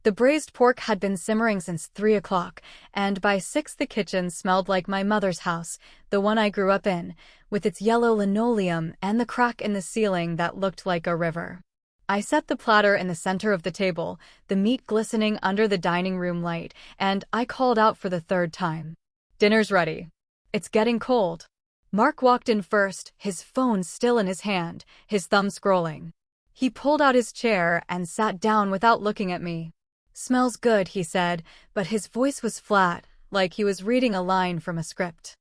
The braised pork had been simmering since 3 o'clock, and by 6 the kitchen smelled like my mother's house, the one I grew up in, with its yellow linoleum and the crack in the ceiling that looked like a river. I set the platter in the center of the table, the meat glistening under the dining room light, and I called out for the third time. "Dinner's ready. It's getting cold." Mark walked in first, his phone still in his hand, his thumb scrolling. He pulled out his chair and sat down without looking at me. "Smells good," he said, but his voice was flat, like he was reading a line from a script.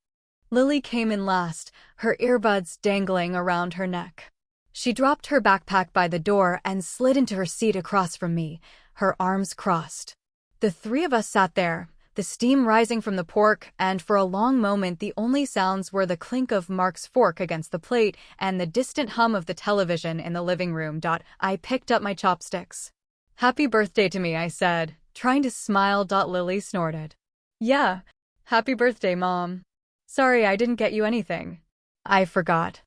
Lily came in last, her earbuds dangling around her neck. She dropped her backpack by the door and slid into her seat across from me, her arms crossed. The three of us sat there, the steam rising from the pork, and for a long moment the only sounds were the clink of Mark's fork against the plate and the distant hum of the television in the living room. I picked up my chopsticks. "Happy birthday to me," I said, trying to smile. Lily snorted. "Yeah, happy birthday, Mom. Sorry I didn't get you anything." "I forgot."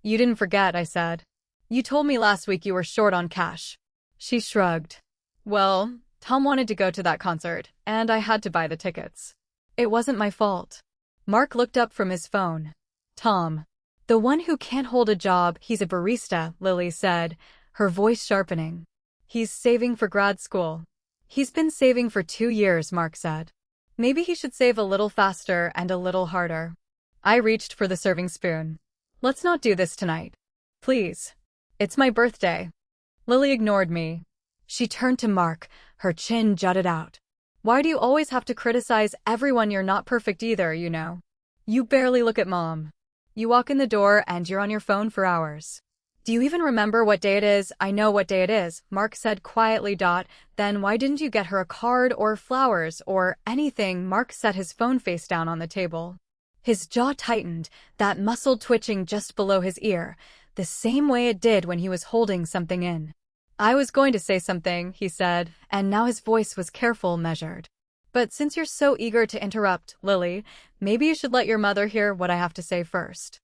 "You didn't forget," I said. "You told me last week you were short on cash." She shrugged. "Well, Tom wanted to go to that concert, and I had to buy the tickets. It wasn't my fault." Mark looked up from his phone. "Tom. The one who can't hold a job, he's a barista," Lily said, her voice sharpening. "He's saving for grad school." "He's been saving for 2 years," Mark said. "Maybe he should save a little faster and a little harder." I reached for the serving spoon. "Let's not do this tonight. Please. It's my birthday." Lily ignored me. She turned to Mark, her chin jutted out. "Why do you always have to criticize everyone? You're not perfect either, you know. You barely look at Mom. You walk in the door and you're on your phone for hours." "Do you even remember what day it is?" "I know what day it is," Mark said quietly. "Then why didn't you get her a card or flowers or anything?" Mark set his phone face down on the table. His jaw tightened, that muscle twitching just below his ear, the same way it did when he was holding something in. "I was going to say something," he said, and now his voice was careful, measured. "But since you're so eager to interrupt, Lily, maybe you should let your mother hear what I have to say first."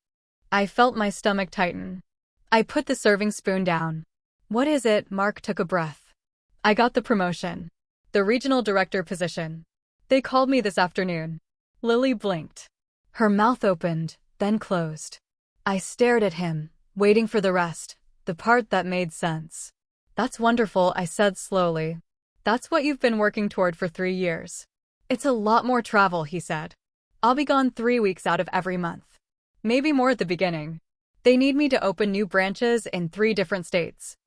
I felt my stomach tighten. I put the serving spoon down. "What is it?" Mark took a breath. "I got the promotion. The regional director position. They called me this afternoon." Lily blinked. Her mouth opened, then closed. I stared at him, waiting for the rest, the part that made sense. "That's wonderful," I said slowly. "That's what you've been working toward for 3 years." "It's a lot more travel," he said. "I'll be gone 3 weeks out of every month. Maybe more at the beginning. They need me to open new branches in 3 different states."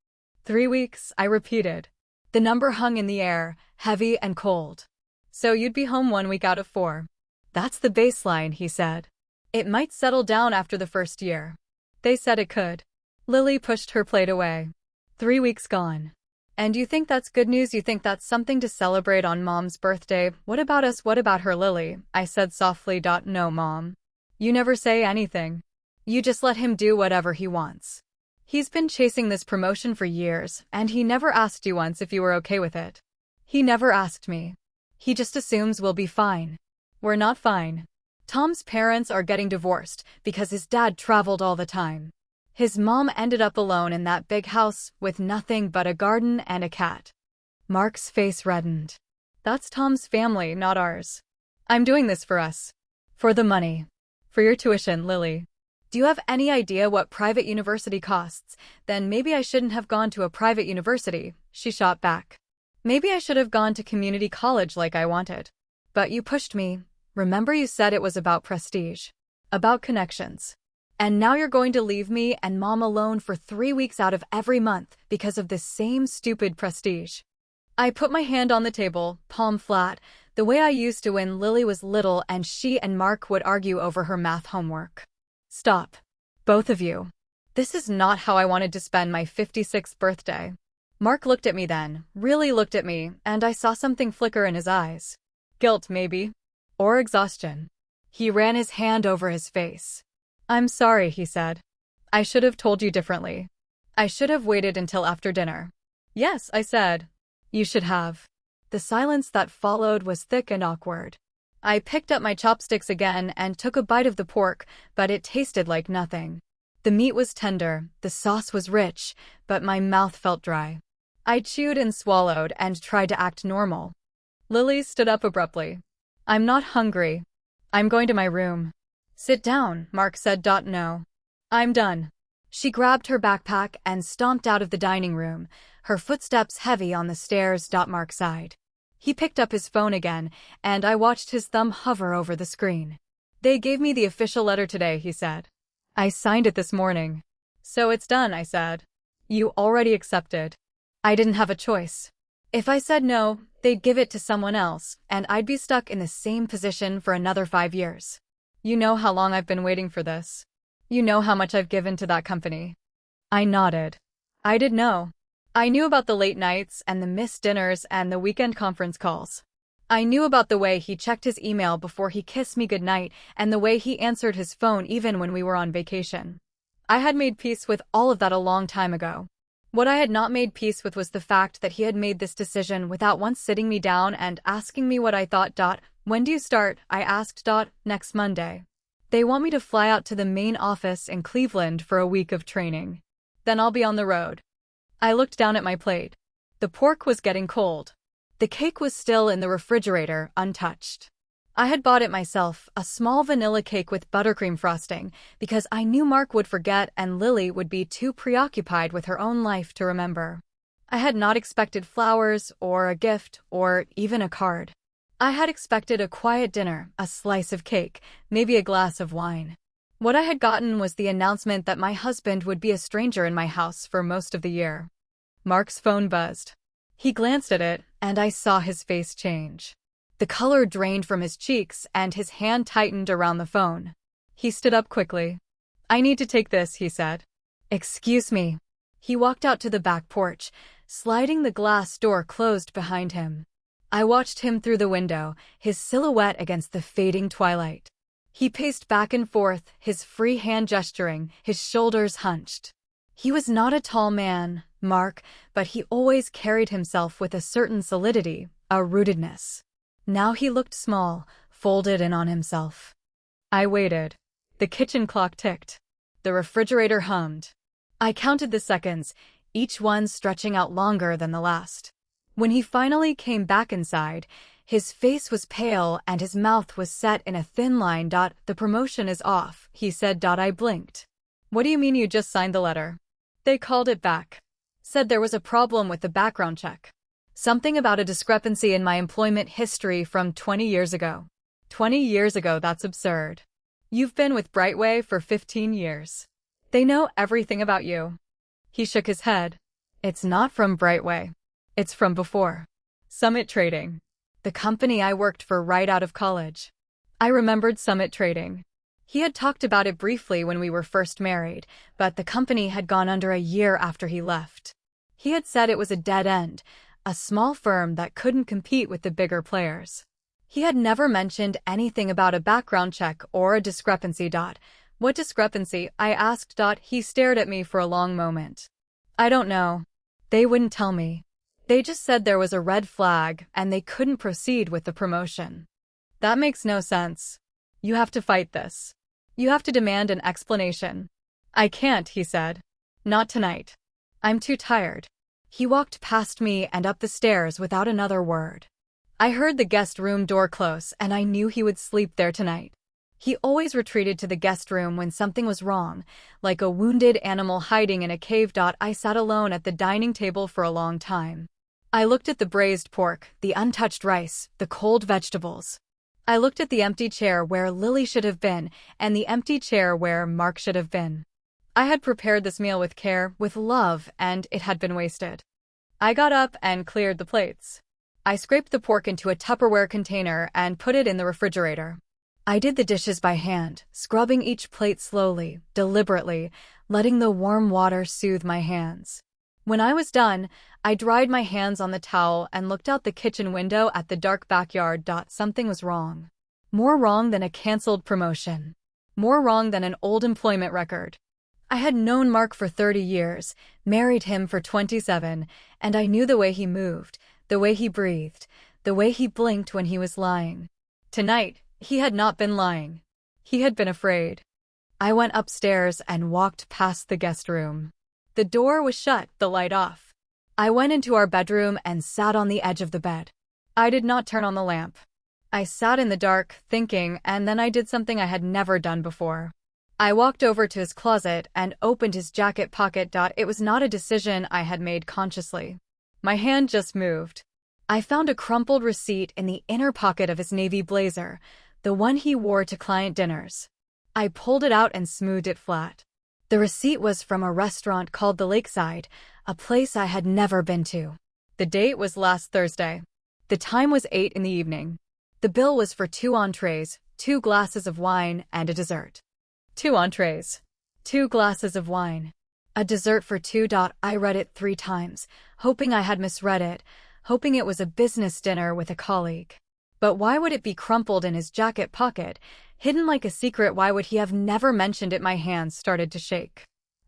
3 weeks, I repeated. The number hung in the air, heavy and cold. "So you'd be home 1 week out of 4. "That's the baseline," he said. "It might settle down after the first year." "They said it could." Lily pushed her plate away. 3 weeks gone. "And you think that's good news? You think that's something to celebrate on Mom's birthday? What about us? What about her?" "Lily," I said softly. "No, Mom. You never say anything. You just let him do whatever he wants. He's been chasing this promotion for years, and he never asked you once if you were okay with it. He never asked me. He just assumes we'll be fine. We're not fine. Tom's parents are getting divorced because his dad traveled all the time. His mom ended up alone in that big house with nothing but a garden and a cat." Mark's face reddened. "That's Tom's family, not ours. I'm doing this for us. For the money. For your tuition, Lily. Do you have any idea what private university costs? Then maybe I shouldn't have gone to a private university," she shot back. "Maybe I should have gone to community college like I wanted. But you pushed me. Remember, you said it was about prestige. About connections. And now you're going to leave me and Mom alone for 3 weeks out of every month because of this same stupid prestige." I put my hand on the table, palm flat, the way I used to when Lily was little and she and Mark would argue over her math homework. "Stop. Both of you. This is not how I wanted to spend my 56th birthday." Mark looked at me then, really looked at me, and I saw something flicker in his eyes. Guilt, maybe. Or exhaustion. He ran his hand over his face. "I'm sorry," he said. "I should have told you differently. I should have waited until after dinner." "Yes," I said. "You should have." The silence that followed was thick and awkward. I picked up my chopsticks again and took a bite of the pork, but it tasted like nothing. The meat was tender, the sauce was rich, but my mouth felt dry. I chewed and swallowed and tried to act normal. Lily stood up abruptly. I'm not hungry. I'm going to my room. Sit down, Mark said. No. I'm done. She grabbed her backpack and stomped out of the dining room, her footsteps heavy on the stairs. Mark sighed. He picked up his phone again, and I watched his thumb hover over the screen. They gave me the official letter today, he said. I signed it this morning. So it's done, I said. You already accepted. I didn't have a choice. If I said no, they'd give it to someone else, and I'd be stuck in the same position for another 5 years. You know how long I've been waiting for this. You know how much I've given to that company. I nodded. I did know. I knew about the late nights and the missed dinners and the weekend conference calls. I knew about the way he checked his email before he kissed me goodnight and the way he answered his phone even when we were on vacation. I had made peace with all of that a long time ago. What I had not made peace with was the fact that he had made this decision without once sitting me down and asking me what I thought. When do you start? I asked. Next Monday. They want me to fly out to the main office in Cleveland for a week of training. Then I'll be on the road. I looked down at my plate. The pork was getting cold. The cake was still in the refrigerator, untouched. I had bought it myself, a small vanilla cake with buttercream frosting, because I knew Mark would forget and Lily would be too preoccupied with her own life to remember. I had not expected flowers, or a gift, or even a card. I had expected a quiet dinner, a slice of cake, maybe a glass of wine. What I had gotten was the announcement that my husband would be a stranger in my house for most of the year. Mark's phone buzzed. He glanced at it, and I saw his face change. The color drained from his cheeks, and his hand tightened around the phone. He stood up quickly. I need to take this, he said. Excuse me. He walked out to the back porch, sliding the glass door closed behind him. I watched him through the window, his silhouette against the fading twilight. He paced back and forth, his free hand gesturing, his shoulders hunched. He was not a tall man, Mark, but he always carried himself with a certain solidity, a rootedness. Now he looked small, folded in on himself. I waited. The kitchen clock ticked. The refrigerator hummed. I counted the seconds, each one stretching out longer than the last. When he finally came back inside, his face was pale and his mouth was set in a thin line. The promotion is off, he said. I blinked. What do you mean you just signed the letter? They called it back. Said there was a problem with the background check. Something about a discrepancy in my employment history from 20 years ago. 20 years ago, that's absurd. You've been with Brightway for 15 years. They know everything about you. He shook his head. It's not from Brightway. It's from before. Summit Trading. The company I worked for right out of college. I remembered Summit Trading. He had talked about it briefly when we were first married, but the company had gone under a year after he left. He had said it was a dead end, a small firm that couldn't compete with the bigger players. He had never mentioned anything about a background check or a discrepancy. What discrepancy? I asked. He stared at me for a long moment. I don't know. They wouldn't tell me. They just said there was a red flag and they couldn't proceed with the promotion. That makes no sense. You have to fight this. You have to demand an explanation. I can't, he said. Not tonight. I'm too tired. He walked past me and up the stairs without another word. I heard the guest room door close and I knew he would sleep there tonight. He always retreated to the guest room when something was wrong, like a wounded animal hiding in a cave. I sat alone at the dining table for a long time. I looked at the braised pork, the untouched rice, the cold vegetables. I looked at the empty chair where Lily should have been and the empty chair where Mark should have been. I had prepared this meal with care, with love, and it had been wasted. I got up and cleared the plates. I scraped the pork into a Tupperware container and put it in the refrigerator. I did the dishes by hand, scrubbing each plate slowly, deliberately, letting the warm water soothe my hands. When I was done, I dried my hands on the towel and looked out the kitchen window at the dark backyard. Something was wrong. More wrong than a canceled promotion. More wrong than an old employment record. I had known Mark for 30 years, married him for 27, and I knew the way he moved, the way he breathed, the way he blinked when he was lying. Tonight, he had not been lying. He had been afraid. I went upstairs and walked past the guest room. The door was shut, the light off. I went into our bedroom and sat on the edge of the bed. I did not turn on the lamp. I sat in the dark, thinking, and then I did something I had never done before. I walked over to his closet and opened his jacket pocket. It was not a decision I had made consciously. My hand just moved. I found a crumpled receipt in the inner pocket of his navy blazer, the one he wore to client dinners. I pulled it out and smoothed it flat. The receipt was from a restaurant called the Lakeside, a place I had never been to. The date was last Thursday. The time was 8 in the evening. The bill was for 2 entrees, 2 glasses of wine, and a dessert. 2 entrees. 2 glasses of wine. A dessert for 2. I read it 3 times, hoping I had misread it, hoping it was a business dinner with a colleague. But why would it be crumpled in his jacket pocket, hidden like a secret? Why would he have never mentioned it? My hands started to shake.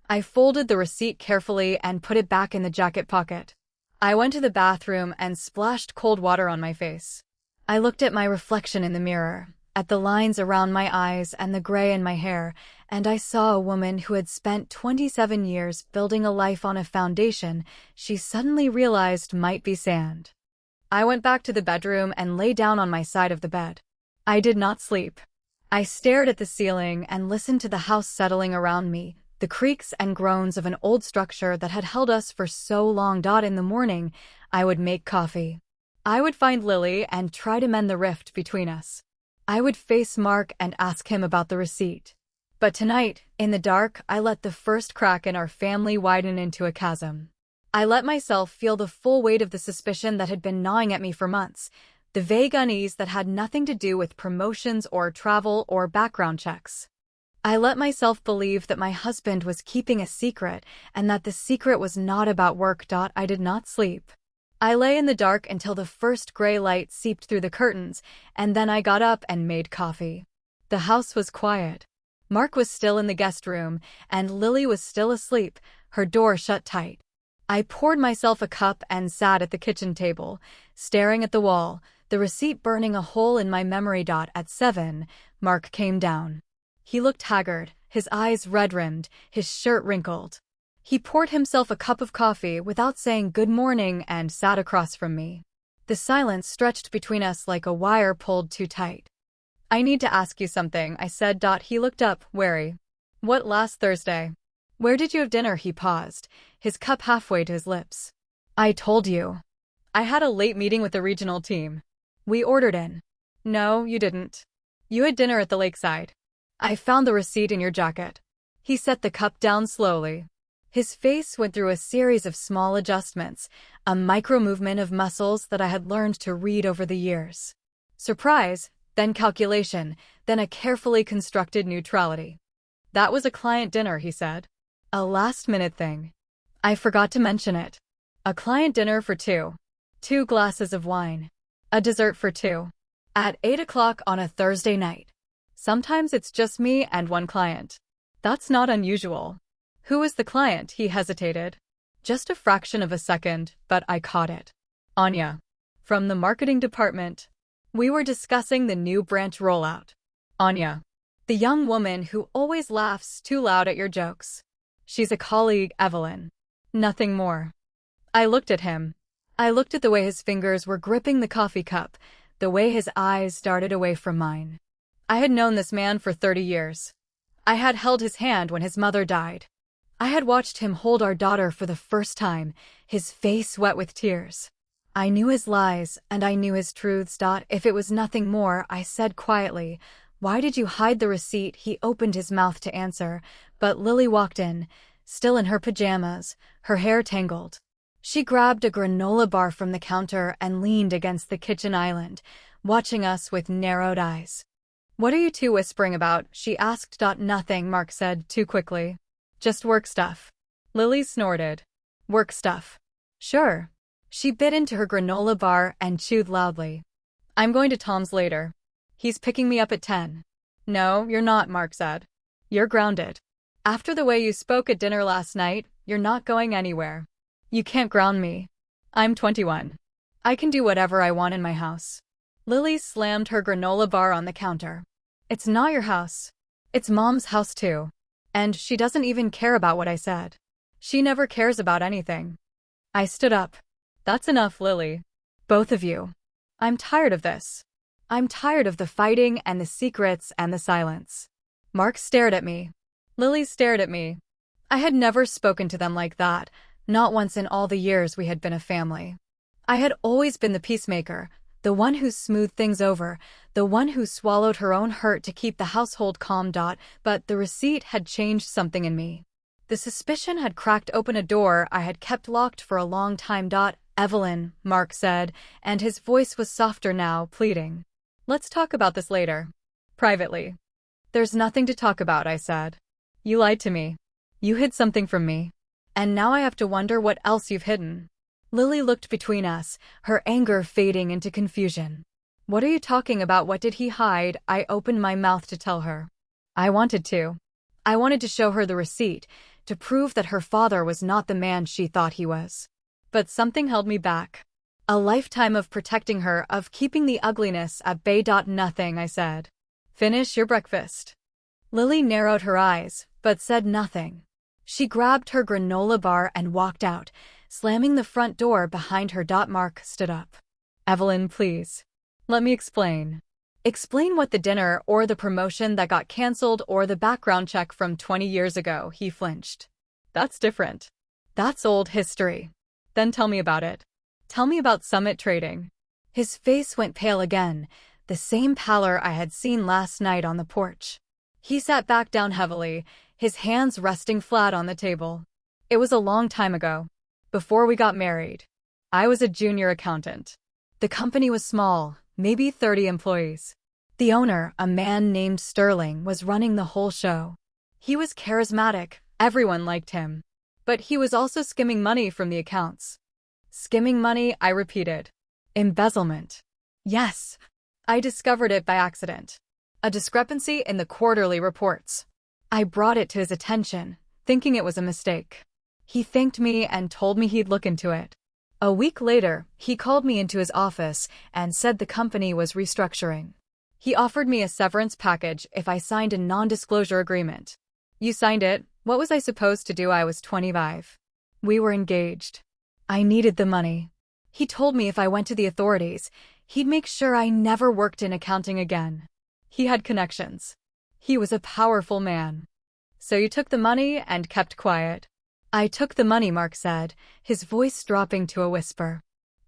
I folded the receipt carefully and put it back in the jacket pocket. I went to the bathroom and splashed cold water on my face. I looked at my reflection in the mirror, at the lines around my eyes and the gray in my hair, and I saw a woman who had spent 27 years building a life on a foundation she suddenly realized might be sand. I went back to the bedroom and lay down on my side of the bed. I did not sleep. I stared at the ceiling and listened to the house settling around me, the creaks and groans of an old structure that had held us for so long. In the morning, I would make coffee. I would find Lily and try to mend the rift between us. I would face Mark and ask him about the receipt. But tonight, in the dark, I let the first crack in our family widen into a chasm. I let myself feel the full weight of the suspicion that had been gnawing at me for months, the vague unease that had nothing to do with promotions or travel or background checks. I let myself believe that my husband was keeping a secret and that the secret was not about work. I did not sleep. I lay in the dark until the first gray light seeped through the curtains, and then I got up and made coffee. The house was quiet. Mark was still in the guest room, and Lily was still asleep, her door shut tight. I poured myself a cup and sat at the kitchen table, staring at the wall, the receipt burning a hole in my memory. At 7, Mark came down. He looked haggard, his eyes red-rimmed, his shirt wrinkled. He poured himself a cup of coffee without saying good morning and sat across from me. The silence stretched between us like a wire pulled too tight. "I need to ask you something," I said. He looked up, wary. "What, last Thursday? Where did you have dinner?" He paused, his cup halfway to his lips. "I told you. I had a late meeting with the regional team. We ordered in." "No, you didn't. You had dinner at the Lakeside. I found the receipt in your jacket." He set the cup down slowly. His face went through a series of small adjustments, a micro-movement of muscles that I had learned to read over the years. Surprise, then calculation, then a carefully constructed neutrality. "That was a client dinner," he said. "A last-minute thing. I forgot to mention it. A client dinner for 2. 2 glasses of wine. A dessert for 2. At 8 o'clock on a Thursday night. Sometimes it's just me and one client. That's not unusual." "Who is the client?" He hesitated. Just a fraction of a second, but I caught it. "Anya. From the marketing department. We were discussing the new branch rollout." "Anya. The young woman who always laughs too loud at your jokes." "She's a colleague, Evelyn. Nothing more." I looked at him. I looked at the way his fingers were gripping the coffee cup, the way his eyes darted away from mine. I had known this man for 30 years. I had held his hand when his mother died. I had watched him hold our daughter for the first time, his face wet with tears. I knew his lies, and I knew his truths. "If it was nothing more," I said quietly, "why did you hide the receipt?" He opened his mouth to answer, but Lily walked in, still in her pajamas, her hair tangled. She grabbed a granola bar from the counter and leaned against the kitchen island, watching us with narrowed eyes. "What are you two whispering about?" she asked. "Nothing," Mark said too quickly. "Just work stuff." Lily snorted. "Work stuff. Sure." She bit into her granola bar and chewed loudly. "I'm going to Tom's later. He's picking me up at 10. "No, you're not," Mark said. "You're grounded. After the way you spoke at dinner last night, you're not going anywhere. You can't ground me. I'm 21. I can do whatever I want in my house." Lily slammed her granola bar on the counter. "It's not your house. It's Mom's house too. And she doesn't even care about what I said. She never cares about anything." I stood up. That's enough, Lily. Both of you. I'm tired of this. I'm tired of the fighting and the secrets and the silence. Mark stared at me. Lily stared at me. I had never spoken to them like that, not once in all the years we had been a family. I had always been the peacemaker, the one who smoothed things over, the one who swallowed her own hurt to keep the household calm. But the receipt had changed something in me. The suspicion had cracked open a door I had kept locked for a long time. Evelyn, Mark said, and his voice was softer now, pleading. Let's talk about this later. Privately. There's nothing to talk about, I said. You lied to me. You hid something from me. And now I have to wonder what else you've hidden. Lily looked between us, her anger fading into confusion. What are you talking about? What did he hide? I opened my mouth to tell her. I wanted to. I wanted to show her the receipt, to prove that her father was not the man she thought he was. But something held me back. A lifetime of protecting her, of keeping the ugliness at bay. Nothing, I said. Finish your breakfast. Lily narrowed her eyes, but said nothing. She grabbed her granola bar and walked out, slamming the front door behind her. Mark stood up. Evelyn, please. Let me explain. Explain what the dinner or the promotion that got cancelled or the background check from 20 years ago. He flinched. That's different. That's old history. Then tell me about it. Tell me about Summit Trading. His face went pale again, the same pallor I had seen last night on the porch. He sat back down heavily, his hands resting flat on the table. It was a long time ago. Before we got married. I was a junior accountant. The company was small, maybe 30 employees. The owner, a man named Sterling, was running the whole show. He was charismatic, everyone liked him. But he was also skimming money from the accounts. Skimming money, I repeated. Embezzlement. Yes. I discovered it by accident. A discrepancy in the quarterly reports. I brought it to his attention, thinking it was a mistake. He thanked me and told me he'd look into it. A week later, he called me into his office and said the company was restructuring. He offered me a severance package if I signed a non-disclosure agreement. You signed it. What was I supposed to do? I was 25. We were engaged. I needed the money. He told me if I went to the authorities, he'd make sure I never worked in accounting again. He had connections. He was a powerful man. So you took the money and kept quiet. I took the money, Mark said, his voice dropping to a whisper.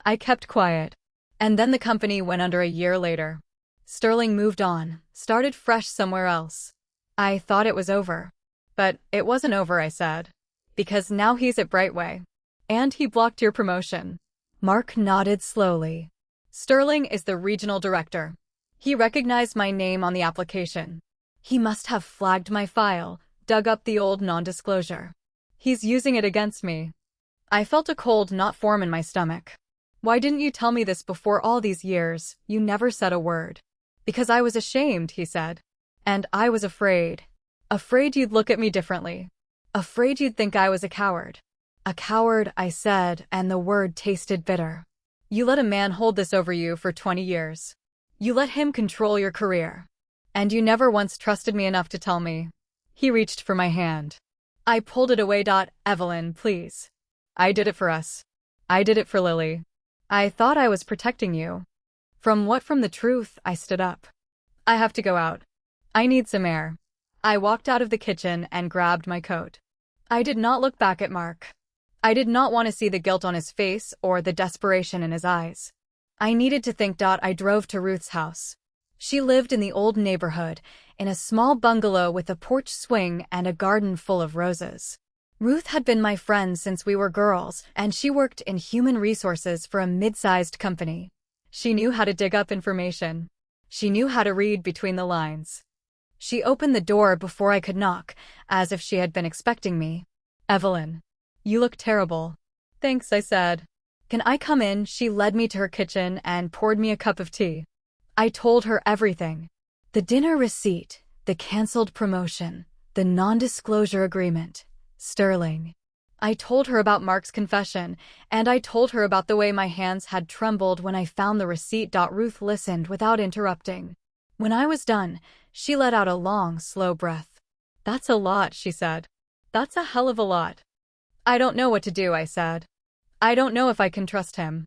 I kept quiet. And then the company went under a year later. Sterling moved on, started fresh somewhere else. I thought it was over. But it wasn't over, I said. Because now he's at Brightway. And he blocked your promotion. Mark nodded slowly. Sterling is the regional director. He recognized my name on the application. He must have flagged my file, dug up the old non-disclosure. He's using it against me. I felt a cold knot form in my stomach. Why didn't you tell me this before all these years? You never said a word. Because I was ashamed, he said. And I was afraid. Afraid you'd look at me differently. Afraid you'd think I was a coward. A coward, I said, and the word tasted bitter. You let a man hold this over you for 20 years. You let him control your career. And you never once trusted me enough to tell me. He reached for my hand. I pulled it away. Evelyn, please. I did it for us. I did it for Lily. I thought I was protecting you. From what? From the truth. I stood up. I have to go out. I need some air. I walked out of the kitchen and grabbed my coat. I did not look back at Mark. I did not want to see the guilt on his face or the desperation in his eyes. I needed to think. I drove to Ruth's house. She lived in the old neighborhood, in a small bungalow with a porch swing and a garden full of roses. Ruth had been my friend since we were girls, and she worked in human resources for a mid-sized company. She knew how to dig up information. She knew how to read between the lines. She opened the door before I could knock, as if she had been expecting me. Evelyn, you look terrible. Thanks, I said. Can I come in? She led me to her kitchen and poured me a cup of tea. I told her everything. The dinner receipt, the cancelled promotion, the non-disclosure agreement, Sterling. I told her about Mark's confession, and I told her about the way my hands had trembled when I found the receipt. Ruth listened without interrupting. When I was done, she let out a long, slow breath. That's a lot, she said. That's a hell of a lot. I don't know what to do, I said. I don't know if I can trust him.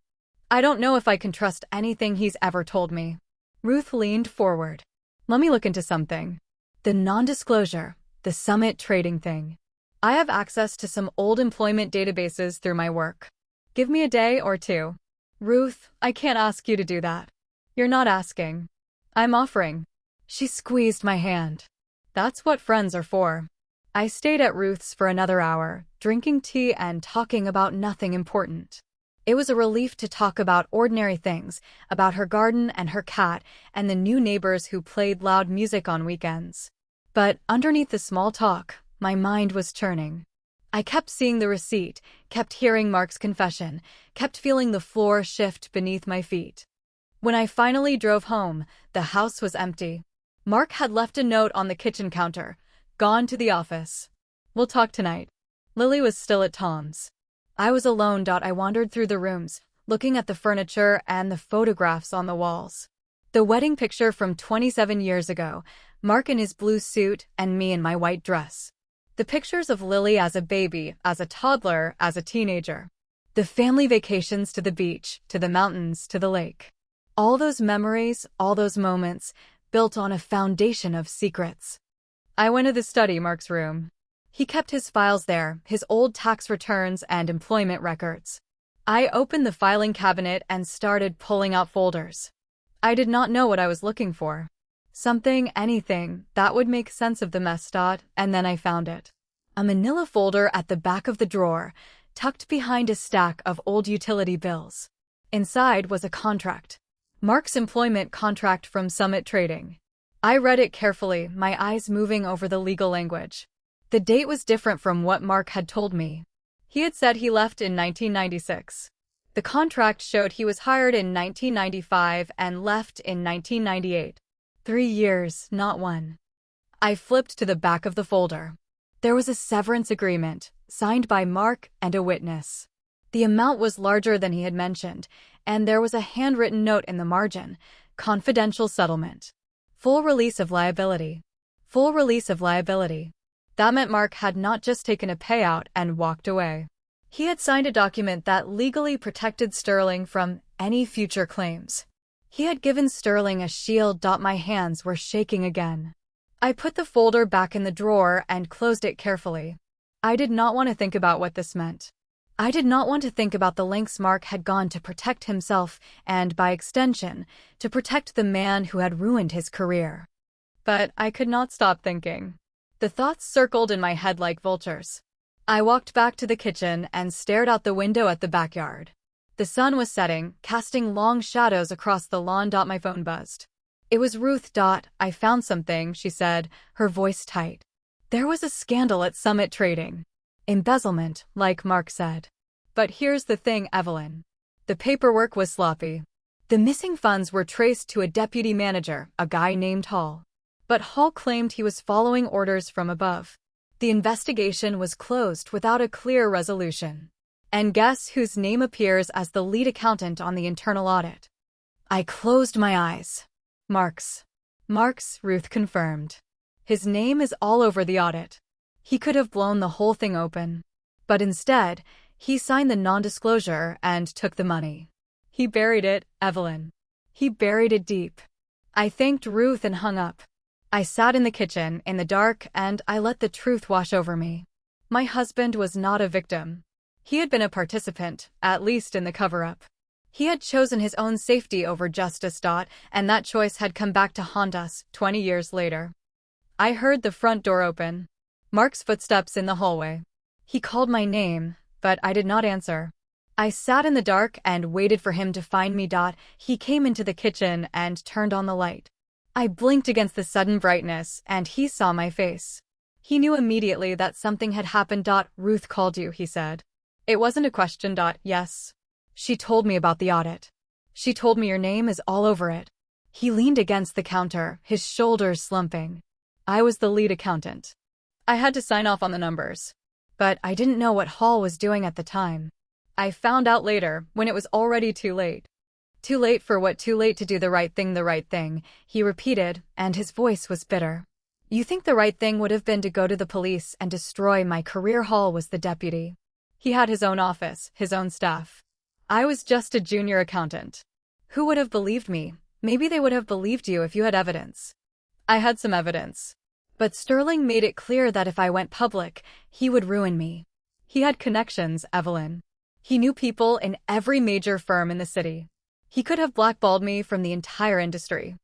I don't know if I can trust anything he's ever told me. Ruth leaned forward. Let me look into something. The non-disclosure, the Summit trading thing. I have access to some old employment databases through my work. Give me a day or two. Ruth, I can't ask you to do that. You're not asking. I'm offering. She squeezed my hand. That's what friends are for. I stayed at Ruth's for another hour, drinking tea and talking about nothing important. It was a relief to talk about ordinary things, about her garden and her cat, and the new neighbors who played loud music on weekends. But underneath the small talk, my mind was churning. I kept seeing the receipt, kept hearing Mark's confession, kept feeling the floor shift beneath my feet. When I finally drove home, the house was empty. Mark had left a note on the kitchen counter, gone to the office. We'll talk tonight. Lily was still at Tom's. I was alone. I wandered through the rooms, looking at the furniture and the photographs on the walls. The wedding picture from 27 years ago, Mark in his blue suit and me in my white dress. The pictures of Lily as a baby, as a toddler, as a teenager. The family vacations to the beach, to the mountains, to the lake. All those memories, all those moments, built on a foundation of secrets. I went to the study, Mark's room. He kept his files there, his old tax returns and employment records. I opened the filing cabinet and started pulling out folders. I did not know what I was looking for. Something, anything, that would make sense of the mess. And then I found it. A manila folder at the back of the drawer, tucked behind a stack of old utility bills. Inside was a contract. Mark's employment contract from Summit Trading. I read it carefully, my eyes moving over the legal language. The date was different from what Mark had told me. He had said he left in 1996. The contract showed he was hired in 1995 and left in 1998. 3 years, not one. I flipped to the back of the folder. There was a severance agreement, signed by Mark and a witness. The amount was larger than he had mentioned, and there was a handwritten note in the margin, confidential settlement. Full release of liability. Full release of liability. That meant Mark had not just taken a payout and walked away. He had signed a document that legally protected Sterling from any future claims. He had given Sterling a shield. My hands were shaking again. I put the folder back in the drawer and closed it carefully. I did not want to think about what this meant. I did not want to think about the lengths Mark had gone to protect himself and, by extension, to protect the man who had ruined his career. But I could not stop thinking. The thoughts circled in my head like vultures. I walked back to the kitchen and stared out the window at the backyard. The sun was setting, casting long shadows across the lawn. My phone buzzed. It was Ruth. I found something, she said, her voice tight. There was a scandal at Summit Trading. Embezzlement, like Mark said. But here's the thing, Evelyn. The paperwork was sloppy. The missing funds were traced to a deputy manager, a guy named Hall. But Hall claimed he was following orders from above. The investigation was closed without a clear resolution. And guess whose name appears as the lead accountant on the internal audit? I closed my eyes. Mark's. Mark's, Ruth confirmed. His name is all over the audit. He could have blown the whole thing open. But instead, he signed the non-disclosure and took the money. He buried it, Evelyn. He buried it deep. I thanked Ruth and hung up. I sat in the kitchen, in the dark, and I let the truth wash over me. My husband was not a victim. He had been a participant, at least in the cover-up. He had chosen his own safety over justice. And that choice had come back to haunt us 20 years later. I heard the front door open. Mark's footsteps in the hallway. He called my name, but I did not answer. I sat in the dark and waited for him to find me. He came into the kitchen and turned on the light. I blinked against the sudden brightness, and he saw my face. He knew immediately that something had happened. Ruth called you, he said. It wasn't a question. Yes. She told me about the audit. She told me your name is all over it. He leaned against the counter, his shoulders slumping. I was the lead accountant. I had to sign off on the numbers. But I didn't know what Hall was doing at the time. I found out later, when it was already too late. Too late for what? Too late to do the right thing, he repeated, and his voice was bitter. You think the right thing would have been to go to the police and destroy my career? Hall was the deputy. He had his own office, his own staff. I was just a junior accountant. Who would have believed me? Maybe they would have believed you if you had evidence. I had some evidence. But Sterling made it clear that if I went public, he would ruin me. He had connections, Evelyn. He knew people in every major firm in the city. He could have blackballed me from the entire industry.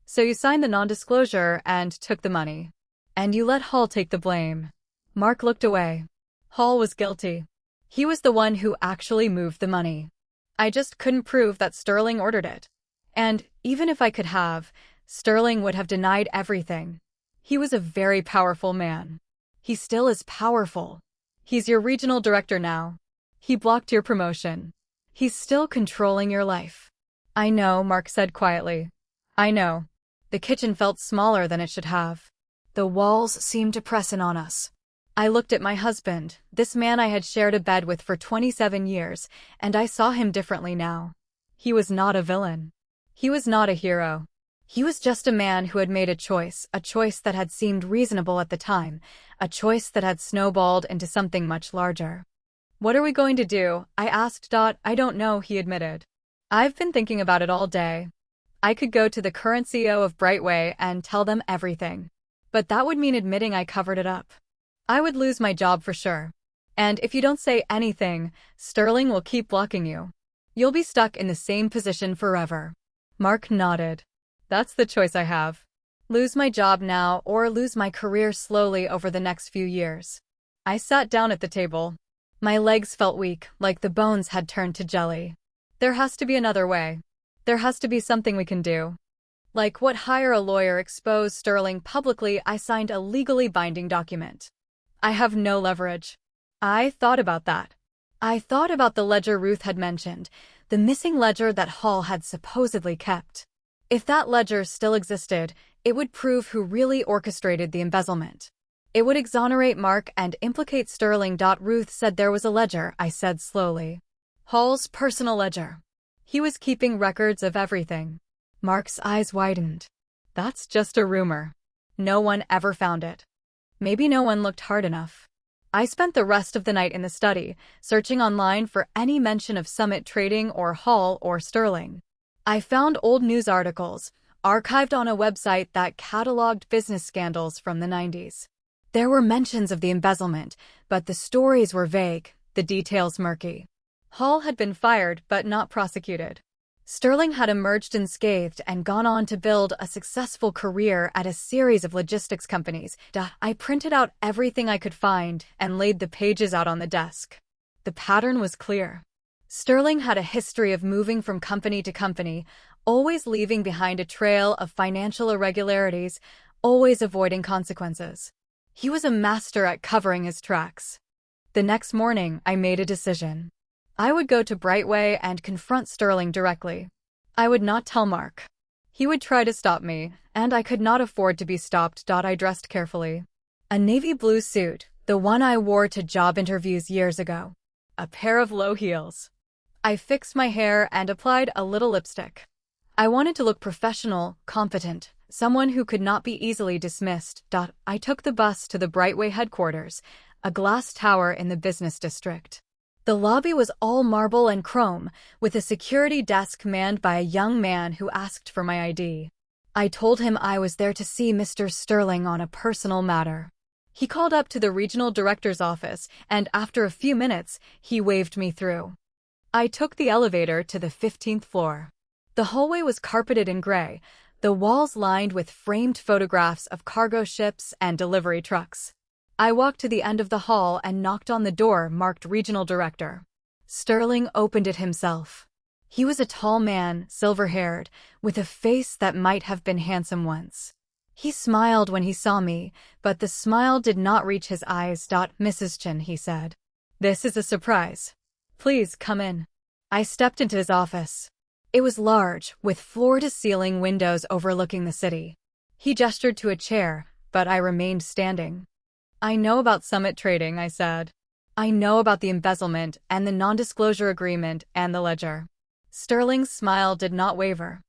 So you signed the non-disclosure and took the money. And you let Hall take the blame. Mark looked away. Hall was guilty. He was the one who actually moved the money. I just couldn't prove that Sterling ordered it. And even if I could have, Sterling would have denied everything. He was a very powerful man. He still is powerful. He's your regional director now. He blocked your promotion. He's still controlling your life. I know, Mark said quietly. I know. The kitchen felt smaller than it should have. The walls seemed to press in on us. I looked at my husband, this man I had shared a bed with for 27 years, and I saw him differently now. He was not a villain. He was not a hero. He was just a man who had made a choice that had seemed reasonable at the time, a choice that had snowballed into something much larger. What are we going to do? I asked. I don't know, he admitted. I've been thinking about it all day. I could go to the current CEO of Brightway and tell them everything. But that would mean admitting I covered it up. I would lose my job for sure. And if you don't say anything, Sterling will keep blocking you. You'll be stuck in the same position forever. Mark nodded. That's the choice I have. Lose my job now or lose my career slowly over the next few years. I sat down at the table. My legs felt weak, like the bones had turned to jelly. There has to be another way. There has to be something we can do. Like what? Hire a lawyer, expose Sterling publicly. I signed a legally binding document. I have no leverage. I thought about that. I thought about the ledger Ruth had mentioned, the missing ledger that Hall had supposedly kept. If that ledger still existed, it would prove who really orchestrated the embezzlement. It would exonerate Mark and implicate Sterling. Ruth said there was a ledger, I said slowly. Hall's personal ledger. He was keeping records of everything. Mark's eyes widened. That's just a rumor. No one ever found it. Maybe no one looked hard enough. I spent the rest of the night in the study, searching online for any mention of Summit Trading or Hall or Sterling. I found old news articles, archived on a website that cataloged business scandals from the 90s. There were mentions of the embezzlement, but the stories were vague, the details murky. Hall had been fired but not prosecuted. Sterling had emerged unscathed and gone on to build a successful career at a series of logistics companies. I printed out everything I could find and laid the pages out on the desk. The pattern was clear. Sterling had a history of moving from company to company, always leaving behind a trail of financial irregularities, always avoiding consequences. He was a master at covering his tracks. The next morning, I made a decision. I would go to Brightway and confront Sterling directly. I would not tell Mark. He would try to stop me, and I could not afford to be stopped. I dressed carefully. A navy blue suit, the one I wore to job interviews years ago. A pair of low heels. I fixed my hair and applied a little lipstick. I wanted to look professional, competent, someone who could not be easily dismissed. I took the bus to the Brightway headquarters, a glass tower in the business district. The lobby was all marble and chrome, with a security desk manned by a young man who asked for my ID. I told him I was there to see Mr. Sterling on a personal matter. He called up to the regional director's office, and after a few minutes, he waved me through. I took the elevator to the 15th floor. The hallway was carpeted in gray, the walls lined with framed photographs of cargo ships and delivery trucks. I walked to the end of the hall and knocked on the door marked Regional Director. Sterling opened it himself. He was a tall man, silver-haired, with a face that might have been handsome once. He smiled when he saw me, but the smile did not reach his eyes. Mrs. Chin, he said. This is a surprise. Please come in. I stepped into his office. It was large, with floor-to-ceiling windows overlooking the city. He gestured to a chair, but I remained standing. I know about Summit Trading, I said. I know about the embezzlement and the non-disclosure agreement and the ledger. Sterling's smile did not waver.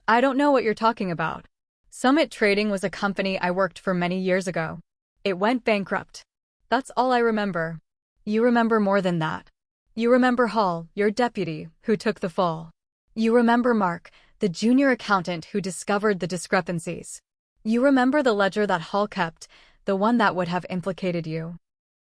I don't know what you're talking about. Summit Trading was a company I worked for many years ago. It went bankrupt. That's all I remember. You remember more than that. You remember Hall, your deputy, who took the fall. You remember Mark, the junior accountant who discovered the discrepancies. You remember the ledger that Hall kept, the one that would have implicated you.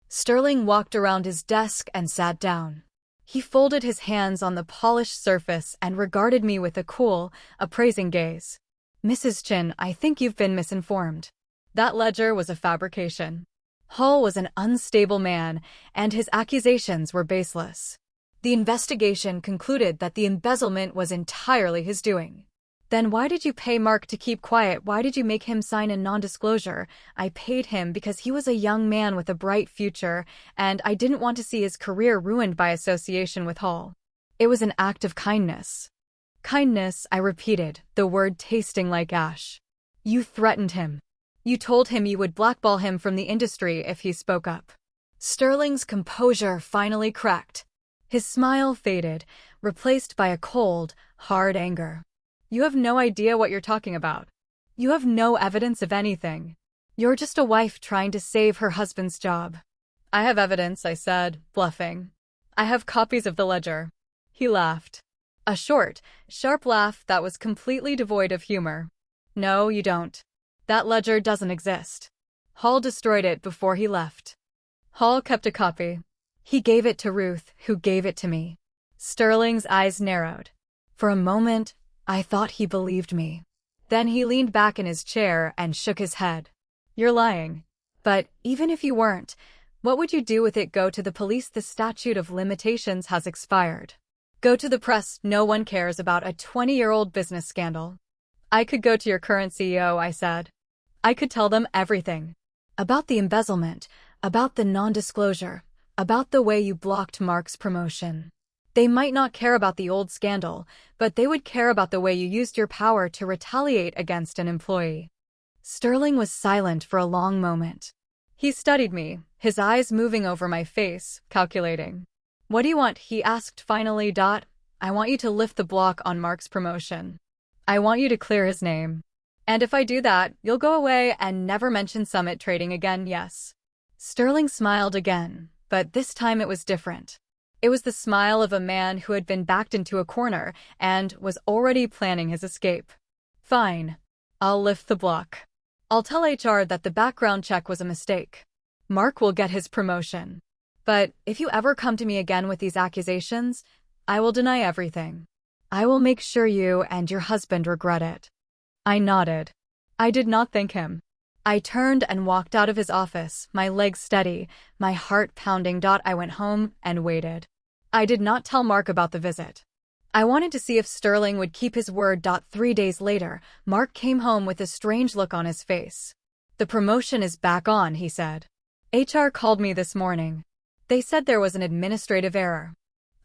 Sterling walked around his desk and sat down. He folded his hands on the polished surface and regarded me with a cool, appraising gaze. Mrs. Chin, I think you've been misinformed. That ledger was a fabrication. Hall was an unstable man, and his accusations were baseless. The investigation concluded that the embezzlement was entirely his doing. Then why did you pay Mark to keep quiet? Why did you make him sign a non-disclosure? I paid him because he was a young man with a bright future, and I didn't want to see his career ruined by association with Hall. It was an act of kindness. Kindness, I repeated, the word tasting like ash. You threatened him. You told him you would blackball him from the industry if he spoke up. Sterling's composure finally cracked. His smile faded, replaced by a cold, hard anger. You have no idea what you're talking about. You have no evidence of anything. You're just a wife trying to save her husband's job. I have evidence, I said, bluffing. I have copies of the ledger. He laughed. A short, sharp laugh that was completely devoid of humor. No, you don't. That ledger doesn't exist. Hall destroyed it before he left. Hall kept a copy. He gave it to Ruth, who gave it to me. Sterling's eyes narrowed. For a moment, I thought he believed me. Then he leaned back in his chair and shook his head. You're lying. But even if you weren't, what would you do with it? Go to the police. The statute of limitations has expired. Go to the press. No one cares about a 20-year-old business scandal. I could go to your current CEO, I said. I could tell them everything. About the embezzlement, about the non-disclosure, about the way you blocked Mark's promotion. They might not care about the old scandal, but they would care about the way you used your power to retaliate against an employee. Sterling was silent for a long moment. He studied me, his eyes moving over my face, calculating. What do you want? He asked finally. I want you to lift the block on Mark's promotion. I want you to clear his name. And if I do that, you'll go away and never mention Summit Trading again, yes? Sterling smiled again, but this time it was different. It was the smile of a man who had been backed into a corner and was already planning his escape. Fine. I'll lift the block. I'll tell HR that the background check was a mistake. Mark will get his promotion. But if you ever come to me again with these accusations, I will deny everything. I will make sure you and your husband regret it. I nodded. I did not thank him. I turned and walked out of his office, my legs steady, my heart pounding. I went home and waited. I did not tell Mark about the visit. I wanted to see if Sterling would keep his word. 3 days later, Mark came home with a strange look on his face. The promotion is back on, he said. HR called me this morning. They said there was an administrative error.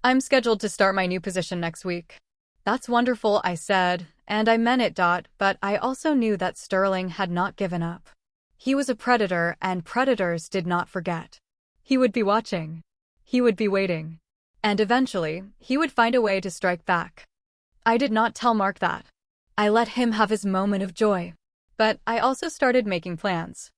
I'm scheduled to start my new position next week. That's wonderful, I said, and I meant it. But I also knew that Sterling had not given up. He was a predator, and predators did not forget. He would be watching. He would be waiting. And eventually, he would find a way to strike back. I did not tell Mark that. I let him have his moment of joy. But I also started making plans.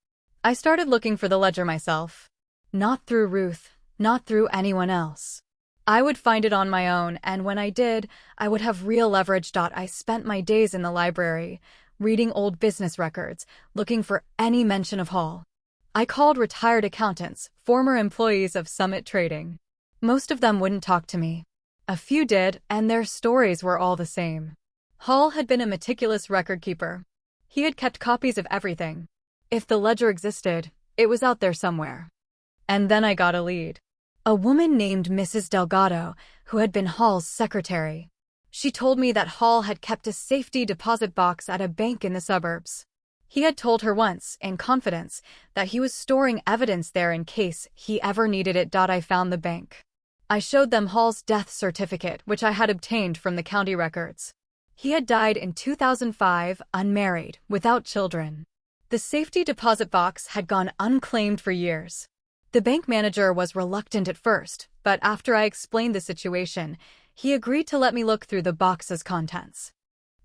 I started looking for the ledger myself. Not through Ruth, not through anyone else. I would find it on my own, and when I did, I would have real leverage. I spent my days in the library, reading old business records, looking for any mention of Hall. I called retired accountants, former employees of Summit Trading. Most of them wouldn't talk to me. A few did, and their stories were all the same. Hall had been a meticulous record keeper. He had kept copies of everything. If the ledger existed, it was out there somewhere. And then I got a lead. A woman named Mrs. Delgado, who had been Hall's secretary. She told me that Hall had kept a safety deposit box at a bank in the suburbs. He had told her once, in confidence, that he was storing evidence there in case he ever needed it. I found the bank. I showed them Hall's death certificate, which I had obtained from the county records. He had died in 2005, unmarried, without children. The safety deposit box had gone unclaimed for years. The bank manager was reluctant at first, but after I explained the situation, he agreed to let me look through the box's contents.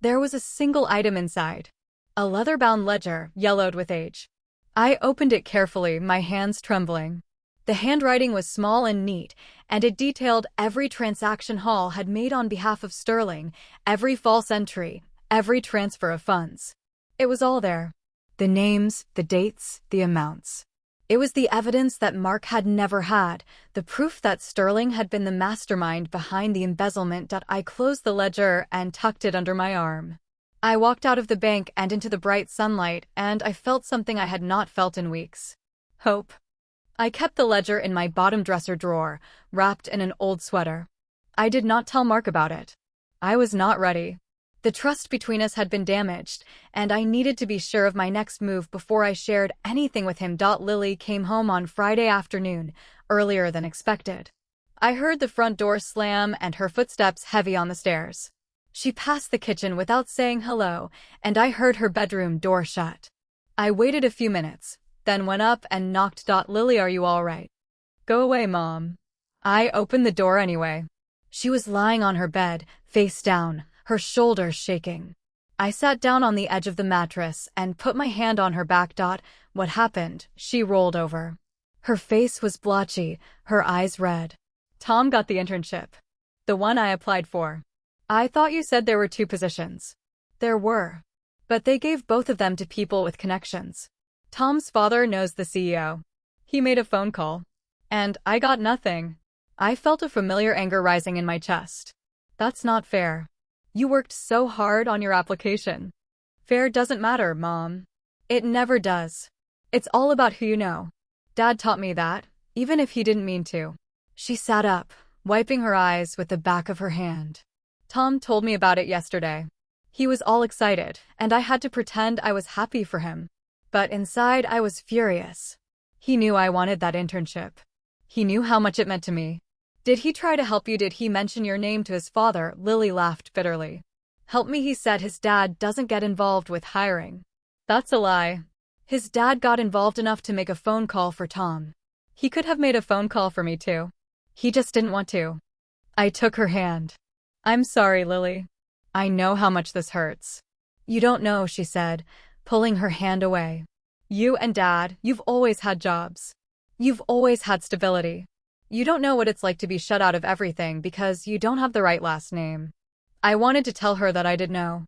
There was a single item inside. A leather-bound ledger, yellowed with age. I opened it carefully, my hands trembling. The handwriting was small and neat, and it detailed every transaction Hall had made on behalf of Sterling, every false entry, every transfer of funds. It was all there. The names, the dates, the amounts. It was the evidence that Mark had never had, the proof that Sterling had been the mastermind behind the embezzlement. I closed the ledger and tucked it under my arm. I walked out of the bank and into the bright sunlight, and I felt something I had not felt in weeks. Hope. I kept the ledger in my bottom dresser drawer, wrapped in an old sweater. I did not tell Mark about it. I was not ready. The trust between us had been damaged, and I needed to be sure of my next move before I shared anything with him. Lily came home on Friday afternoon, earlier than expected. I heard the front door slam and her footsteps heavy on the stairs. She passed the kitchen without saying hello, and I heard her bedroom door shut. I waited a few minutes, then went up and knocked. Lily, are you all right? Go away, Mom. I opened the door anyway. She was lying on her bed, face down, her shoulders shaking. I sat down on the edge of the mattress and put my hand on her back. What happened? She rolled over. Her face was blotchy, her eyes red. Tom got the internship. The one I applied for. I thought you said there were 2 positions. There were. But they gave both of them to people with connections. Tom's father knows the CEO. He made a phone call. And I got nothing. I felt a familiar anger rising in my chest. That's not fair. You worked so hard on your application. Fair doesn't matter, Mom. It never does. It's all about who you know. Dad taught me that, even if he didn't mean to. She sat up, wiping her eyes with the back of her hand. Tom told me about it yesterday. He was all excited, and I had to pretend I was happy for him. But inside I was furious. He knew I wanted that internship. He knew how much it meant to me. Did he try to help you? Did he mention your name to his father? Lily laughed bitterly. Help me, he said. His dad doesn't get involved with hiring. That's a lie. His dad got involved enough to make a phone call for Tom. He could have made a phone call for me too. He just didn't want to. I took her hand. I'm sorry, Lily. I know how much this hurts. You don't know, she said, pulling her hand away. You and Dad, you've always had jobs. You've always had stability. You don't know what it's like to be shut out of everything because you don't have the right last name. I wanted to tell her that I did know.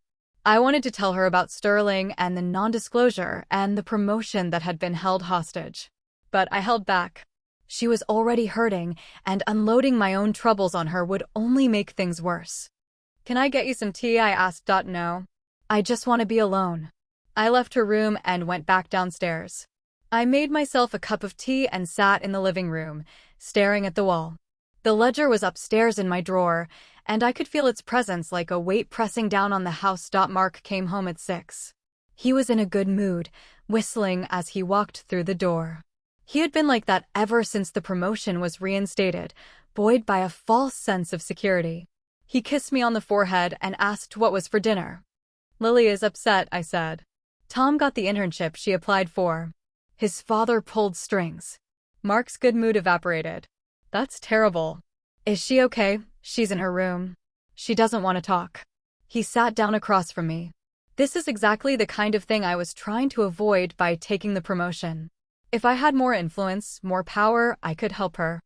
I wanted to tell her about Sterling and the non-disclosure and the promotion that had been held hostage. But I held back. She was already hurting, and unloading my own troubles on her would only make things worse. Can I get you some tea? I asked. No. I just want to be alone. I left her room and went back downstairs. I made myself a cup of tea and sat in the living room, staring at the wall. The ledger was upstairs in my drawer, and I could feel its presence like a weight pressing down on the house. Mark came home at 6. He was in a good mood, whistling as he walked through the door. He had been like that ever since the promotion was reinstated, buoyed by a false sense of security. He kissed me on the forehead and asked what was for dinner. Lily is upset, I said. Tom got the internship she applied for. His father pulled strings. Mark's good mood evaporated. That's terrible. Is she okay? She's in her room. She doesn't want to talk. He sat down across from me. This is exactly the kind of thing I was trying to avoid by taking the promotion. If I had more influence, more power, I could help her.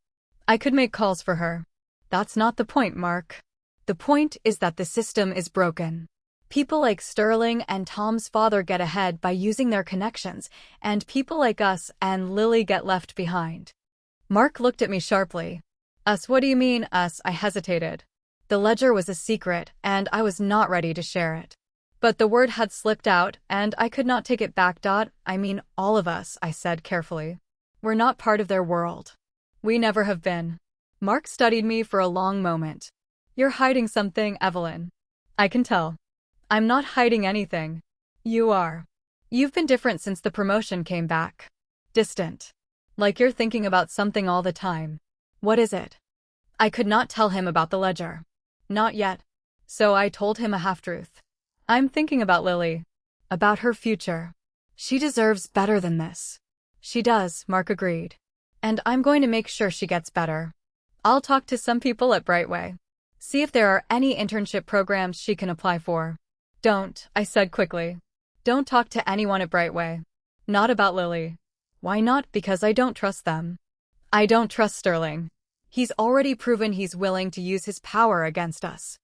I could make calls for her. That's not the point, Mark. The point is that the system is broken. People like Sterling and Tom's father get ahead by using their connections, and people like us and Lily get left behind. Mark looked at me sharply. Us? What do you mean, us? I hesitated. The ledger was a secret, and I was not ready to share it. But the word had slipped out, and I could not take it back. I mean, all of us, I said carefully. We're not part of their world. We never have been. Mark studied me for a long moment. You're hiding something, Evelyn. I can tell. I'm not hiding anything. You are. You've been different since the promotion came back. Distant. Like you're thinking about something all the time. What is it? I could not tell him about the ledger. Not yet. So I told him a half-truth. I'm thinking about Lily. About her future. She deserves better than this. She does, Mark agreed. And I'm going to make sure she gets better. I'll talk to some people at Brightway. See if there are any internship programs she can apply for. Don't, I said quickly. Don't talk to anyone at Brightway. Not about Lily. Why not? Because I don't trust them. I don't trust Sterling. He's already proven he's willing to use his power against us.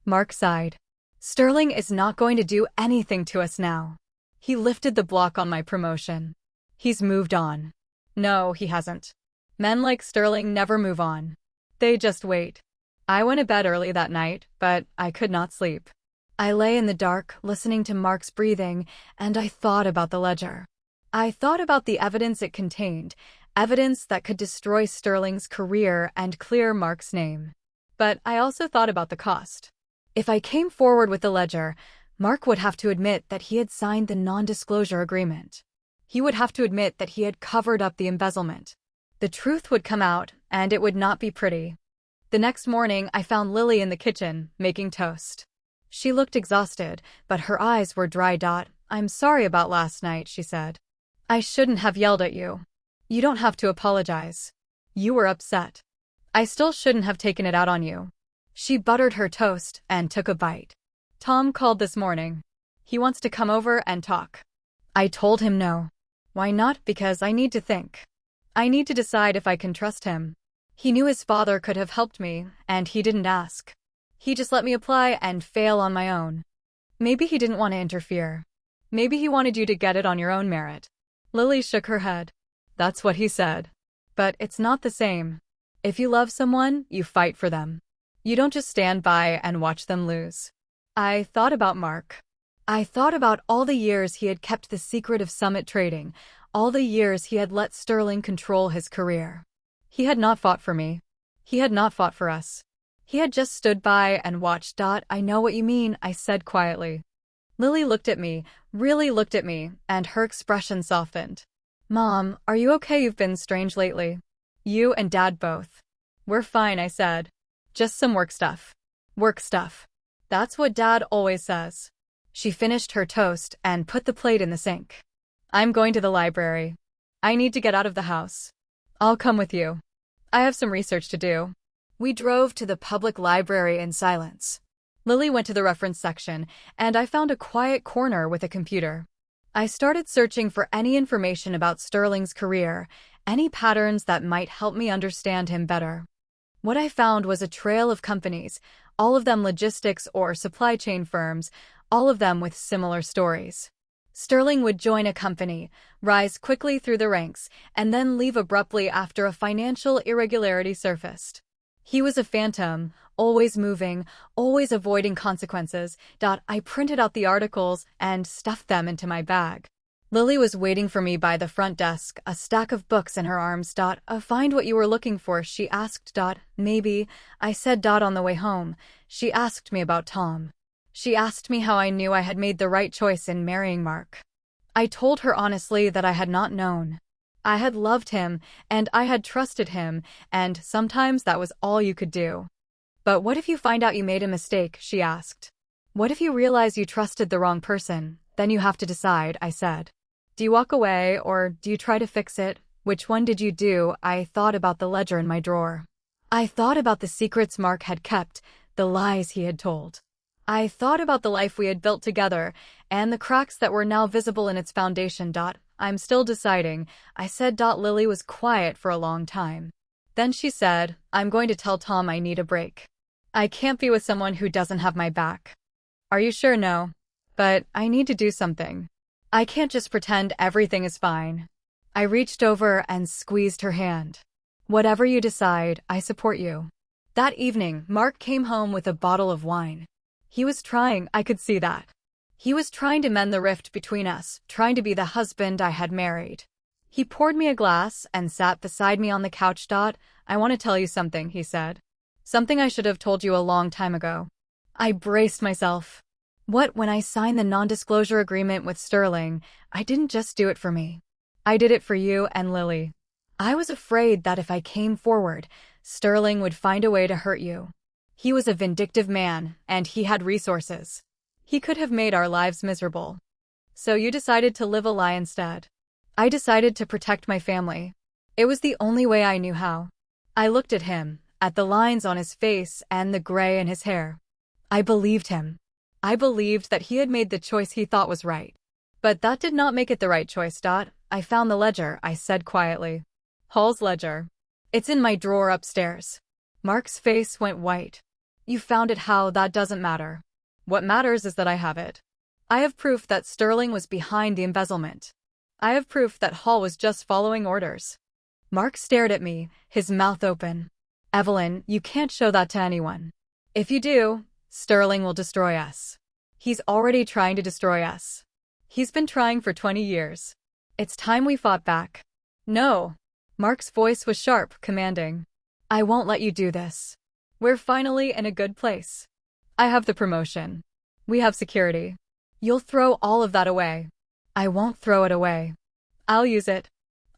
Mark sighed. Sterling is not going to do anything to us now. He lifted the block on my promotion. He's moved on. No, he hasn't. Men like Sterling never move on. They just wait. I went to bed early that night, but I could not sleep. I lay in the dark, listening to Mark's breathing, and I thought about the ledger. I thought about the evidence it contained, evidence that could destroy Sterling's career and clear Mark's name. But I also thought about the cost. If I came forward with the ledger, Mark would have to admit that he had signed the non-disclosure agreement. He would have to admit that he had covered up the embezzlement. The truth would come out, and it would not be pretty. The next morning, I found Lily in the kitchen, making toast. She looked exhausted, but her eyes were dry. I'm sorry about last night, she said. I shouldn't have yelled at you. You don't have to apologize. You were upset. I still shouldn't have taken it out on you. She buttered her toast and took a bite. Tom called this morning. He wants to come over and talk. I told him no. Why not? Because I need to think. I need to decide if I can trust him. He knew his father could have helped me, and he didn't ask. He just let me apply and fail on my own. Maybe he didn't want to interfere. Maybe he wanted you to get it on your own merit. Lily shook her head. That's what he said. But it's not the same. If you love someone, you fight for them. You don't just stand by and watch them lose. I thought about Mark. I thought about all the years he had kept the secret of Summit trading, all the years he had let Sterling control his career. He had not fought for me. He had not fought for us. He had just stood by and watched. I know what you mean, I said quietly. Lily looked at me, really looked at me, and her expression softened. Mom, are you okay? You've been strange lately. You and Dad both. We're fine, I said. Just some work stuff. Work stuff. That's what Dad always says. She finished her toast and put the plate in the sink. I'm going to the library. I need to get out of the house. I'll come with you. I have some research to do. We drove to the public library in silence. Lily went to the reference section, and I found a quiet corner with a computer. I started searching for any information about Sterling's career, any patterns that might help me understand him better. What I found was a trail of companies, all of them logistics or supply chain firms, all of them with similar stories. Sterling would join a company, rise quickly through the ranks, and then leave abruptly after a financial irregularity surfaced. He was a phantom, always moving, always avoiding consequences. I printed out the articles and stuffed them into my bag. Lily was waiting for me by the front desk, a stack of books in her arms. Find what you were looking for, she asked. Maybe, I said. On the way home, she asked me about Tom. She asked me how I knew I had made the right choice in marrying Mark. I told her honestly that I had not known. I had loved him, and I had trusted him, and sometimes that was all you could do. But what if you find out you made a mistake, she asked. What if you realize you trusted the wrong person? Then you have to decide, I said. Do you walk away, or do you try to fix it? Which one did you do? I thought about the ledger in my drawer. I thought about the secrets Mark had kept, the lies he had told. I thought about the life we had built together, and the cracks that were now visible in its foundation. I'm still deciding, I said. Lily was quiet for a long time. Then she said, I'm going to tell Tom I need a break. I can't be with someone who doesn't have my back. Are you sure? No. But I need to do something. I can't just pretend everything is fine. I reached over and squeezed her hand. Whatever you decide, I support you. That evening, Mark came home with a bottle of wine. He was trying, I could see that. He was trying to mend the rift between us, trying to be the husband I had married. He poured me a glass and sat beside me on the couch. I want to tell you something, he said. Something I should have told you a long time ago. I braced myself. When I signed the non-disclosure agreement with Sterling, I didn't just do it for me. I did it for you and Lily. I was afraid that if I came forward, Sterling would find a way to hurt you. He was a vindictive man, and he had resources. He could have made our lives miserable. So you decided to live a lie instead. I decided to protect my family. It was the only way I knew how. I looked at him, at the lines on his face and the gray in his hair. I believed him. I believed that he had made the choice he thought was right. But that did not make it the right choice. I found the ledger, I said quietly. Hall's ledger. It's in my drawer upstairs. Mark's face went white. You found it how, that doesn't matter. What matters is that I have it. I have proof that Sterling was behind the embezzlement. I have proof that Hall was just following orders. Mark stared at me, his mouth open. Evelyn, you can't show that to anyone. If you do, Sterling will destroy us. He's already trying to destroy us. He's been trying for 20 years. It's time we fought back. No. Mark's voice was sharp, commanding. I won't let you do this. We're finally in a good place. I have the promotion. We have security. You'll throw all of that away. I won't throw it away. I'll use it.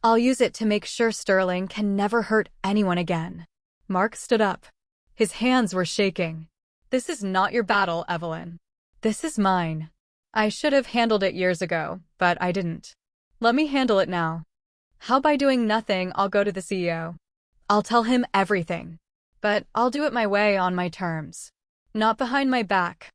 I'll use it to make sure Sterling can never hurt anyone again. Mark stood up. His hands were shaking. This is not your battle, Evelyn. This is mine. I should have handled it years ago, but I didn't. Let me handle it now. How by doing nothing, I'll go to the CEO. I'll tell him everything. But I'll do it my way on my terms. Not behind my back.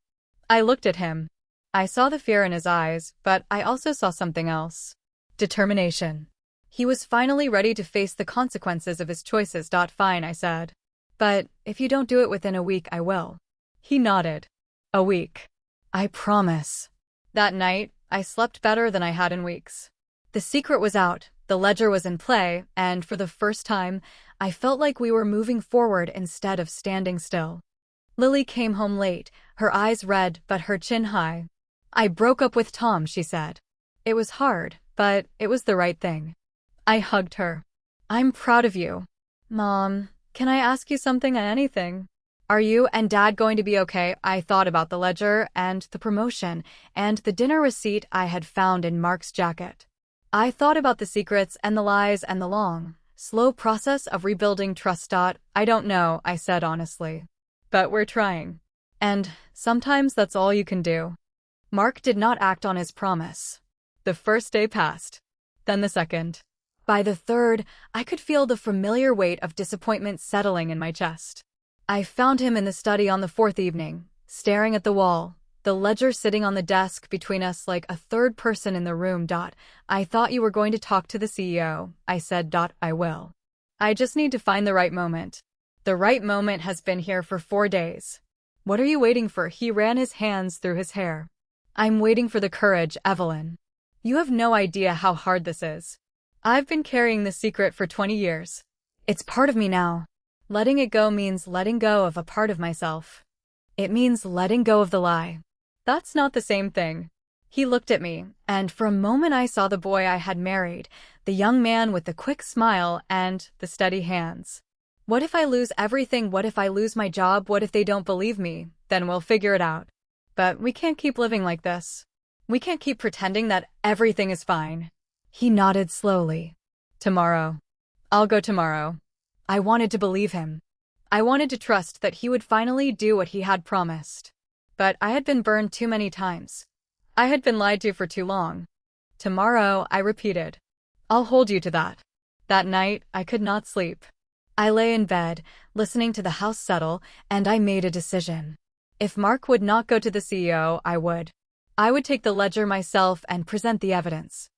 I looked at him. I saw the fear in his eyes, but I also saw something else. Determination. He was finally ready to face the consequences of his choices. Fine, I said. But if you don't do it within a week, I will. He nodded. A week. I promise. That night, I slept better than I had in weeks. The secret was out, the ledger was in play, and for the first time, I felt like we were moving forward instead of standing still. Lily came home late, her eyes red but her chin high. I broke up with Tom, she said. It was hard, but it was the right thing. I hugged her. I'm proud of you. Mom, can I ask you something? Anything? Are you and Dad going to be okay? I thought about the ledger and the promotion and the dinner receipt I had found in Mark's jacket. I thought about the secrets and the lies and the long, slow process of rebuilding trust. I don't know, I said honestly. But we're trying. And sometimes that's all you can do. Mark did not act on his promise. The first day passed. Then the second. By the third, I could feel the familiar weight of disappointment settling in my chest. I found him in the study on the fourth evening, staring at the wall, the ledger sitting on the desk between us like a third person in the room. I thought you were going to talk to the CEO, I said. I will. I just need to find the right moment. The right moment has been here for 4 days. What are you waiting for? He ran his hands through his hair. I'm waiting for the courage, Evelyn. You have no idea how hard this is. I've been carrying this secret for 20 years. It's part of me now. Letting it go means letting go of a part of myself. It means letting go of the lie. That's not the same thing. He looked at me, and for a moment I saw the boy I had married, the young man with the quick smile and the steady hands. What if I lose everything? What if I lose my job? What if they don't believe me? Then we'll figure it out. But we can't keep living like this. We can't keep pretending that everything is fine. He nodded slowly. Tomorrow. I'll go tomorrow. I wanted to believe him. I wanted to trust that he would finally do what he had promised. But I had been burned too many times. I had been lied to for too long. Tomorrow, I repeated. I'll hold you to that. That night, I could not sleep. I lay in bed, listening to the house settle, and I made a decision. If Mark would not go to the CEO, I would. I would take the ledger myself and present the evidence.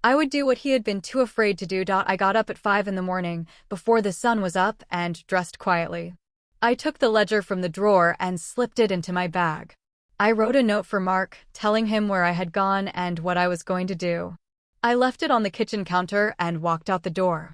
I would do what he had been too afraid to do. I got up at 5 in the morning, before the sun was up, and dressed quietly. I took the ledger from the drawer and slipped it into my bag. I wrote a note for Mark, telling him where I had gone and what I was going to do. I left it on the kitchen counter and walked out the door.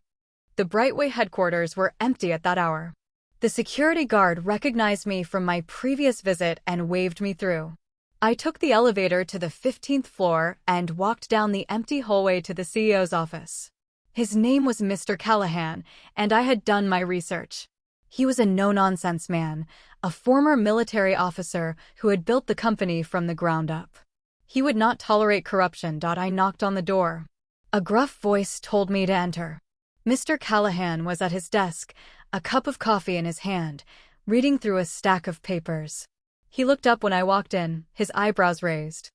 The Brightway headquarters were empty at that hour. The security guard recognized me from my previous visit and waved me through. I took the elevator to the 15th floor and walked down the empty hallway to the CEO's office. His name was Mr. Callahan, and I had done my research. He was a no-nonsense man, a former military officer who had built the company from the ground up. He would not tolerate corruption. I knocked on the door. A gruff voice told me to enter. Mr. Callahan was at his desk, a cup of coffee in his hand, reading through a stack of papers. He looked up when I walked in, his eyebrows raised.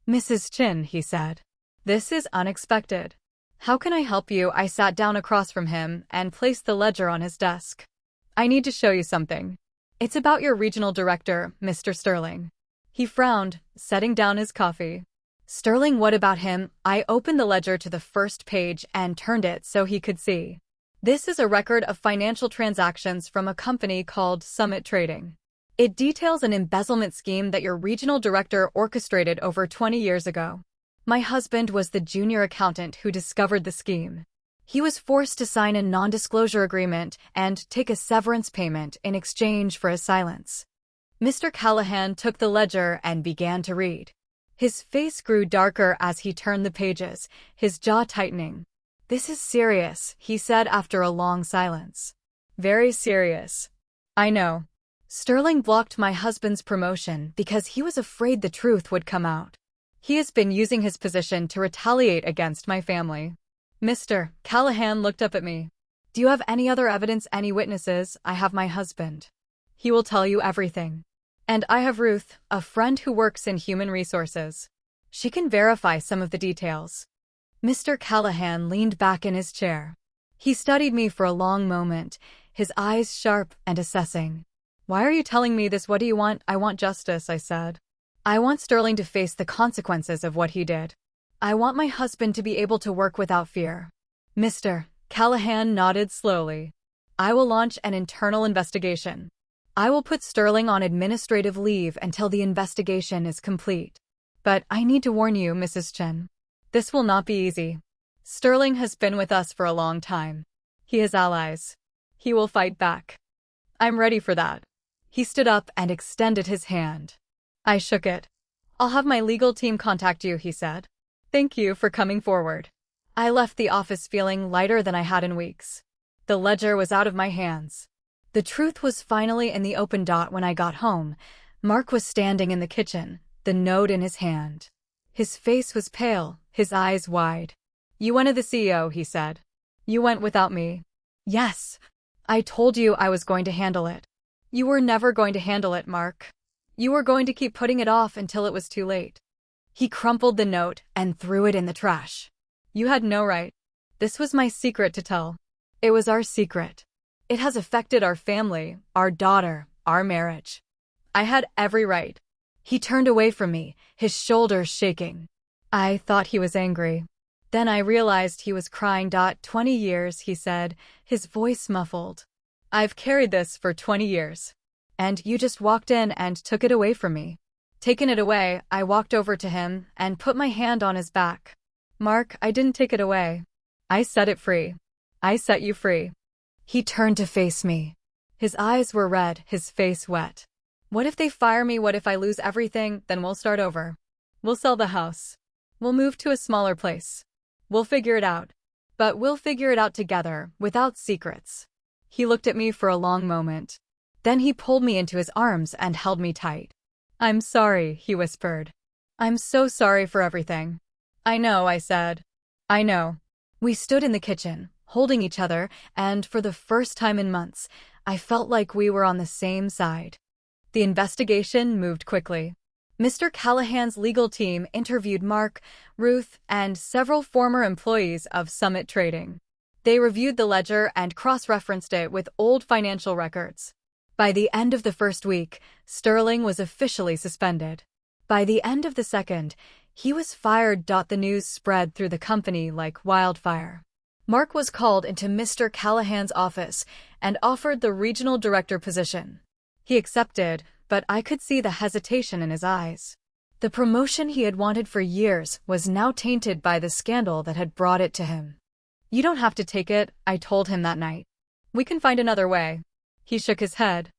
Mrs. Chin, he said. This is unexpected. How can I help you? I sat down across from him and placed the ledger on his desk. I need to show you something. It's about your regional director, Mr. Sterling. He frowned, setting down his coffee. Sterling, what about him? I opened the ledger to the first page and turned it so he could see. This is a record of financial transactions from a company called Summit Trading. It details an embezzlement scheme that your regional director orchestrated over 20 years ago. My husband was the junior accountant who discovered the scheme. He was forced to sign a non-disclosure agreement and take a severance payment in exchange for his silence. Mr. Callahan took the ledger and began to read. His face grew darker as he turned the pages, his jaw tightening. "This is serious," he said after a long silence. "Very serious." "I know." Sterling blocked my husband's promotion because he was afraid the truth would come out. He has been using his position to retaliate against my family. Mr. Callahan looked up at me. "Do you have any other evidence, any witnesses?" "I have my husband. He will tell you everything. And I have Ruth, a friend who works in human resources. She can verify some of the details." Mr. Callahan leaned back in his chair. He studied me for a long moment, his eyes sharp and assessing. "Why are you telling me this? What do you want?" "I want justice," I said. "I want Sterling to face the consequences of what he did. I want my husband to be able to work without fear." Mr. Callahan nodded slowly. "I will launch an internal investigation. I will put Sterling on administrative leave until the investigation is complete. But I need to warn you, Mrs. Chen. This will not be easy. Sterling has been with us for a long time. He has allies. He will fight back. I'm ready for that." He stood up and extended his hand. I shook it. "I'll have my legal team contact you," he said. "Thank you for coming forward." I left the office feeling lighter than I had in weeks. The ledger was out of my hands. The truth was finally in the open. When I got home, Mark was standing in the kitchen, the note in his hand. His face was pale, his eyes wide. "You wanted the CEO," he said. "You went without me." "Yes. I told you I was going to handle it." "You were never going to handle it, Mark. You were going to keep putting it off until it was too late." He crumpled the note and threw it in the trash. "You had no right. This was my secret to tell. It was our secret. It has affected our family, our daughter, our marriage. I had every right." He turned away from me, his shoulders shaking. I thought he was angry. Then I realized he was crying. 20 years, he said, his voice muffled. "I've carried this for 20 years. And you just walked in and took it away from me." Taking it away, I walked over to him and put my hand on his back. "Mark, I didn't take it away. I set it free. I set you free." He turned to face me. His eyes were red, his face wet. "What if they fire me? What if I lose everything? Then we'll start over. We'll sell the house. We'll move to a smaller place. We'll figure it out. But we'll figure it out together, without secrets." He looked at me for a long moment. Then he pulled me into his arms and held me tight. "I'm sorry," he whispered. "I'm so sorry for everything." "I know," I said. "I know." We stood in the kitchen, holding each other, and for the first time in months, I felt like we were on the same side. The investigation moved quickly. Mr. Callahan's legal team interviewed Mark, Ruth, and several former employees of Summit Trading. They reviewed the ledger and cross-referenced it with old financial records. By the end of the first week, Sterling was officially suspended. By the end of the second, he was fired. The news spread through the company like wildfire. Mark was called into Mr. Callahan's office and offered the regional director position. He accepted, but I could see the hesitation in his eyes. The promotion he had wanted for years was now tainted by the scandal that had brought it to him. "You don't have to take it," I told him that night. "We can find another way." He shook his head.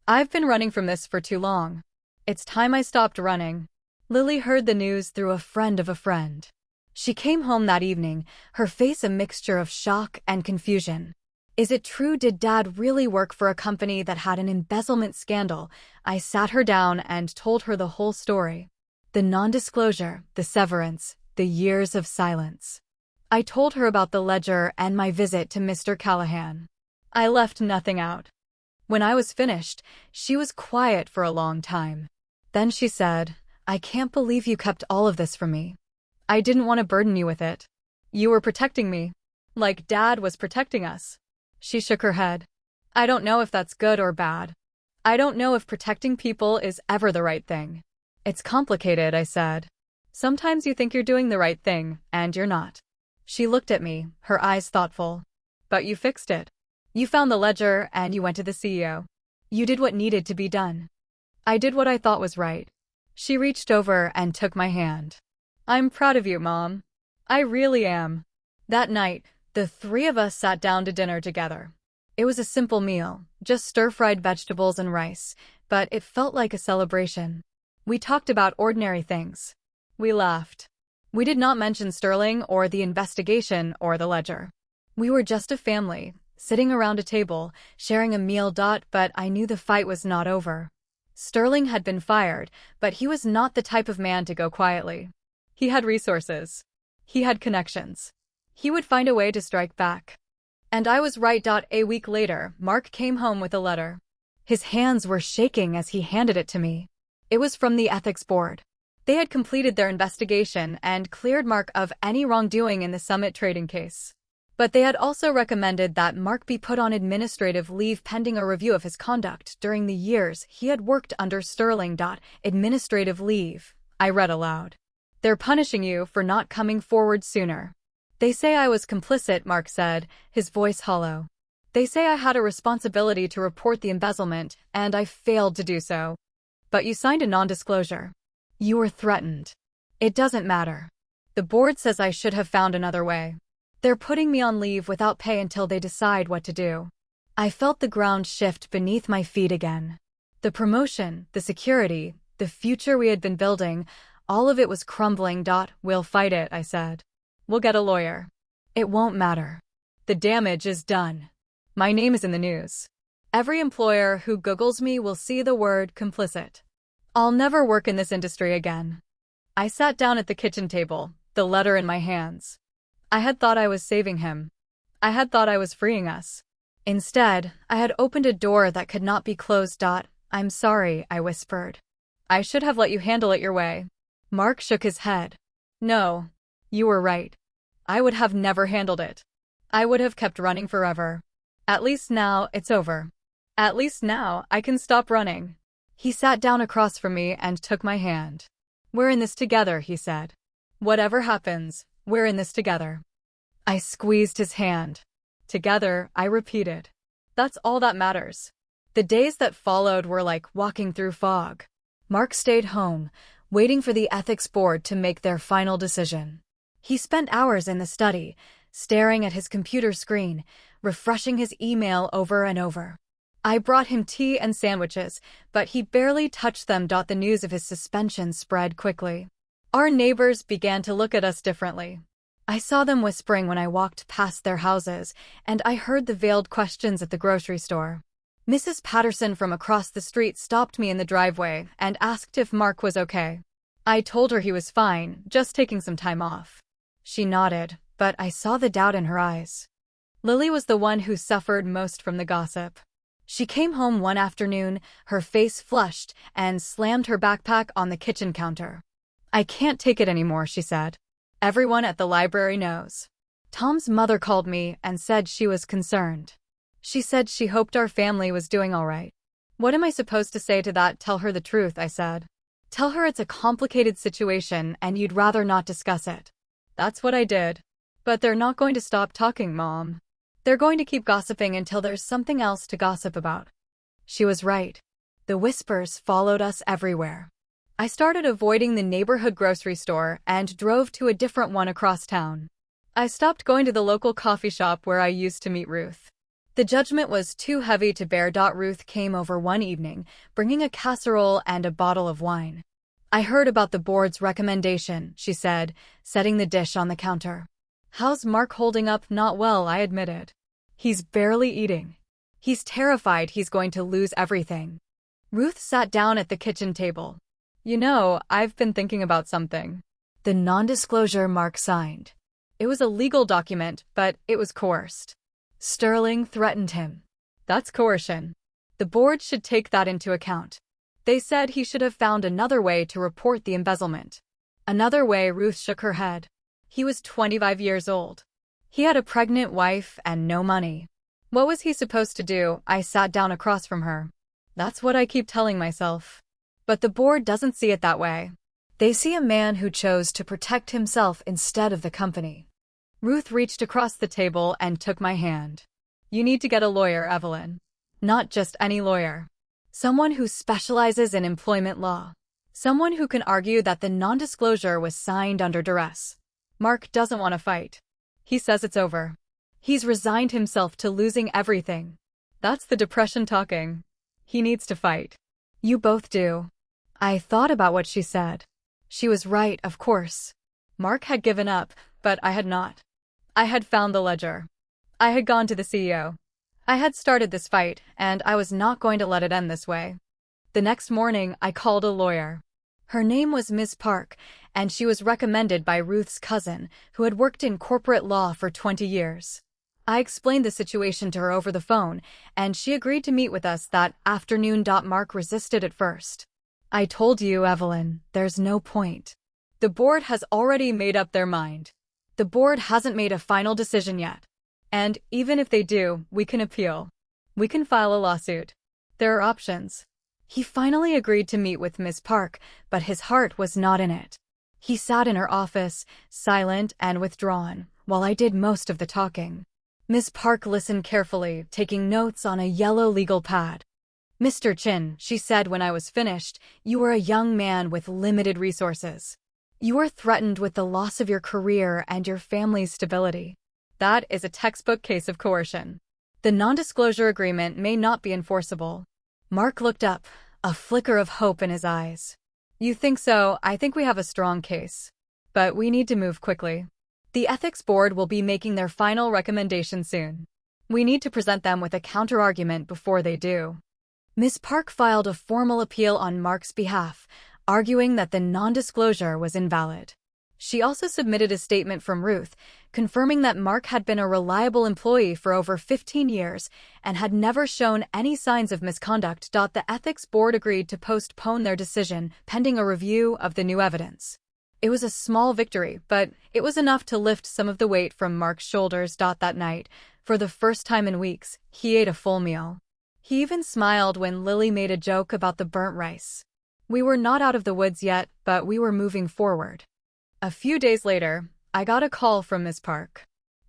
"I've been running from this for too long. It's time I stopped running." Lily heard the news through a friend of a friend. She came home that evening, her face a mixture of shock and confusion. "Is it true? Did Dad really work for a company that had an embezzlement scandal?" I sat her down and told her the whole story. The non-disclosure, the severance, the years of silence. I told her about the ledger and my visit to Mr. Callahan. I left nothing out. When I was finished, she was quiet for a long time. Then she said, "I can't believe you kept all of this from me. I didn't want to burden you with it. You were protecting me. Like Dad was protecting us." She shook her head. "I don't know if that's good or bad. I don't know if protecting people is ever the right thing." "It's complicated," I said. "Sometimes you think you're doing the right thing, and you're not." She looked at me, her eyes thoughtful. But you fixed it. You found the ledger and you went to the CEO. You did what needed to be done. I did what I thought was right. She reached over and took my hand. I'm proud of you, Mom. I really am. That night, the three of us sat down to dinner together. It was a simple meal, just stir-fried vegetables and rice, but it felt like a celebration. We talked about ordinary things. We laughed. We did not mention Sterling or the investigation or the ledger. We were just a family, sitting around a table, sharing a meal. But I knew the fight was not over. Sterling had been fired, but he was not the type of man to go quietly. He had resources. He had connections. He would find a way to strike back. And I was right. A week later, Mark came home with a letter. His hands were shaking as he handed it to me. It was from the ethics board. They had completed their investigation and cleared Mark of any wrongdoing in the Summit trading case. But they had also recommended that Mark be put on administrative leave pending a review of his conduct during the years he had worked under Sterling. Administrative leave, I read aloud. They're punishing you for not coming forward sooner. They say I was complicit, Mark said, his voice hollow. They say I had a responsibility to report the embezzlement, and I failed to do so. But you signed a non-disclosure. You were threatened. It doesn't matter. The board says I should have found another way. They're putting me on leave without pay until they decide what to do. I felt the ground shift beneath my feet again. The promotion, the security, the future we had been building, all of it was crumbling. We'll fight it, I said. We'll get a lawyer. It won't matter. The damage is done. My name is in the news. Every employer who Googles me will see the word complicit. I'll never work in this industry again. I sat down at the kitchen table, the letter in my hands. I had thought I was saving him. I had thought I was freeing us. Instead, I had opened a door that could not be closed. I'm sorry, I whispered. I should have let you handle it your way. Mark shook his head. No, you were right. I would have never handled it. I would have kept running forever. At least now it's over. At least now I can stop running. He sat down across from me and took my hand. We're in this together, he said. Whatever happens, we're in this together. I squeezed his hand. Together, I repeated. That's all that matters. The days that followed were like walking through fog. Mark stayed home, waiting for the ethics board to make their final decision. He spent hours in the study, staring at his computer screen, refreshing his email over and over. I brought him tea and sandwiches, but he barely touched them. The news of his suspension spread quickly. Our neighbors began to look at us differently. I saw them whispering when I walked past their houses, and I heard the veiled questions at the grocery store. Mrs. Patterson from across the street stopped me in the driveway and asked if Mark was okay. I told her he was fine, just taking some time off. She nodded, but I saw the doubt in her eyes. Lily was the one who suffered most from the gossip. She came home one afternoon, her face flushed, and slammed her backpack on the kitchen counter. I can't take it anymore, she said. Everyone at the library knows. Tom's mother called me and said she was concerned. She said she hoped our family was doing all right. What am I supposed to say to that? Tell her the truth, I said. Tell her it's a complicated situation and you'd rather not discuss it. That's what I did. But they're not going to stop talking, Mom. They're going to keep gossiping until there's something else to gossip about. She was right. The whispers followed us everywhere. I started avoiding the neighborhood grocery store and drove to a different one across town. I stopped going to the local coffee shop where I used to meet Ruth. The judgment was too heavy to bear. Ruth came over one evening, bringing a casserole and a bottle of wine. I heard about the board's recommendation, she said, setting the dish on the counter. How's Mark holding up? Not well, I admitted. He's barely eating. He's terrified he's going to lose everything. Ruth sat down at the kitchen table. You know, I've been thinking about something. The non-disclosure Mark signed. It was a legal document, but it was coerced. Sterling threatened him. That's coercion. The board should take that into account. They said he should have found another way to report the embezzlement. Another way? Ruth shook her head. He was 25 years old. He had a pregnant wife and no money. What was he supposed to do? I sat down across from her. That's what I keep telling myself. But the board doesn't see it that way. They see a man who chose to protect himself instead of the company. Ruth reached across the table and took my hand. You need to get a lawyer, Evelyn. Not just any lawyer. Someone who specializes in employment law. Someone who can argue that the non-disclosure was signed under duress. Mark doesn't want to fight. He says it's over. He's resigned himself to losing everything. That's the depression talking. He needs to fight. You both do. I thought about what she said. She was right, of course. Mark had given up, but I had not. I had found the ledger. I had gone to the CEO. I had started this fight, and I was not going to let it end this way. The next morning, I called a lawyer. Her name was Ms. Park, and she was recommended by Ruth's cousin, who had worked in corporate law for 20 years. I explained the situation to her over the phone, and she agreed to meet with us that afternoon. Mark resisted at first. I told you, Evelyn, there's no point. The board has already made up their mind. The board hasn't made a final decision yet. And even if they do, we can appeal. We can file a lawsuit. There are options. He finally agreed to meet with Ms. Park, but his heart was not in it. He sat in her office, silent and withdrawn, while I did most of the talking. Ms. Park listened carefully, taking notes on a yellow legal pad. Mr. Chin, she said when I was finished, you are a young man with limited resources. You are threatened with the loss of your career and your family's stability. That is a textbook case of coercion. The non-disclosure agreement may not be enforceable. Mark looked up, a flicker of hope in his eyes. You think so? I think we have a strong case. But we need to move quickly. The ethics board will be making their final recommendation soon. We need to present them with a counter-argument before they do. Ms. Park filed a formal appeal on Mark's behalf, arguing that the non-disclosure was invalid. She also submitted a statement from Ruth, confirming that Mark had been a reliable employee for over 15 years and had never shown any signs of misconduct. The ethics board agreed to postpone their decision pending a review of the new evidence. It was a small victory, but it was enough to lift some of the weight from Mark's shoulders. That night, for the first time in weeks, he ate a full meal. He even smiled when Lily made a joke about the burnt rice. We were not out of the woods yet, but we were moving forward. A few days later, I got a call from Ms. Park.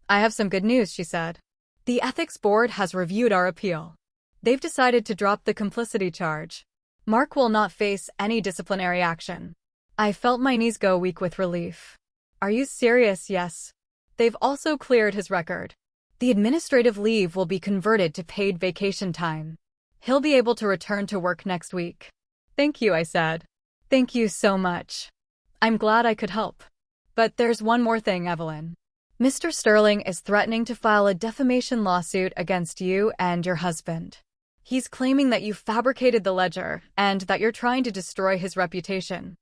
I have some good news, she said. The ethics board has reviewed our appeal. They've decided to drop the complicity charge. Mark will not face any disciplinary action. I felt my knees go weak with relief. Are you serious? Yes. They've also cleared his record. The administrative leave will be converted to paid vacation time. He'll be able to return to work next week. Thank you, I said. Thank you so much. I'm glad I could help. But there's one more thing, Evelyn. Mr. Sterling is threatening to file a defamation lawsuit against you and your husband. He's claiming that you fabricated the ledger and that you're trying to destroy his reputation.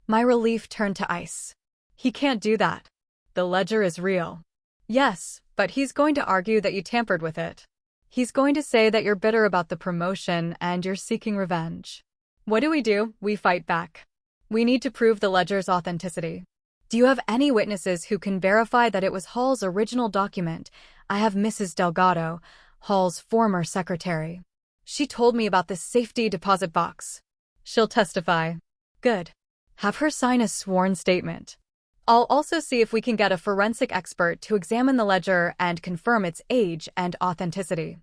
My relief turned to ice. He can't do that. The ledger is real. Yes, but he's going to argue that you tampered with it. He's going to say that you're bitter about the promotion and you're seeking revenge. What do? We fight back. We need to prove the ledger's authenticity. Do you have any witnesses who can verify that it was Hall's original document? I have Mrs. Delgado, Hall's former secretary. She told me about the safety deposit box. She'll testify. Good. Have her sign a sworn statement. I'll also see if we can get a forensic expert to examine the ledger and confirm its age and authenticity.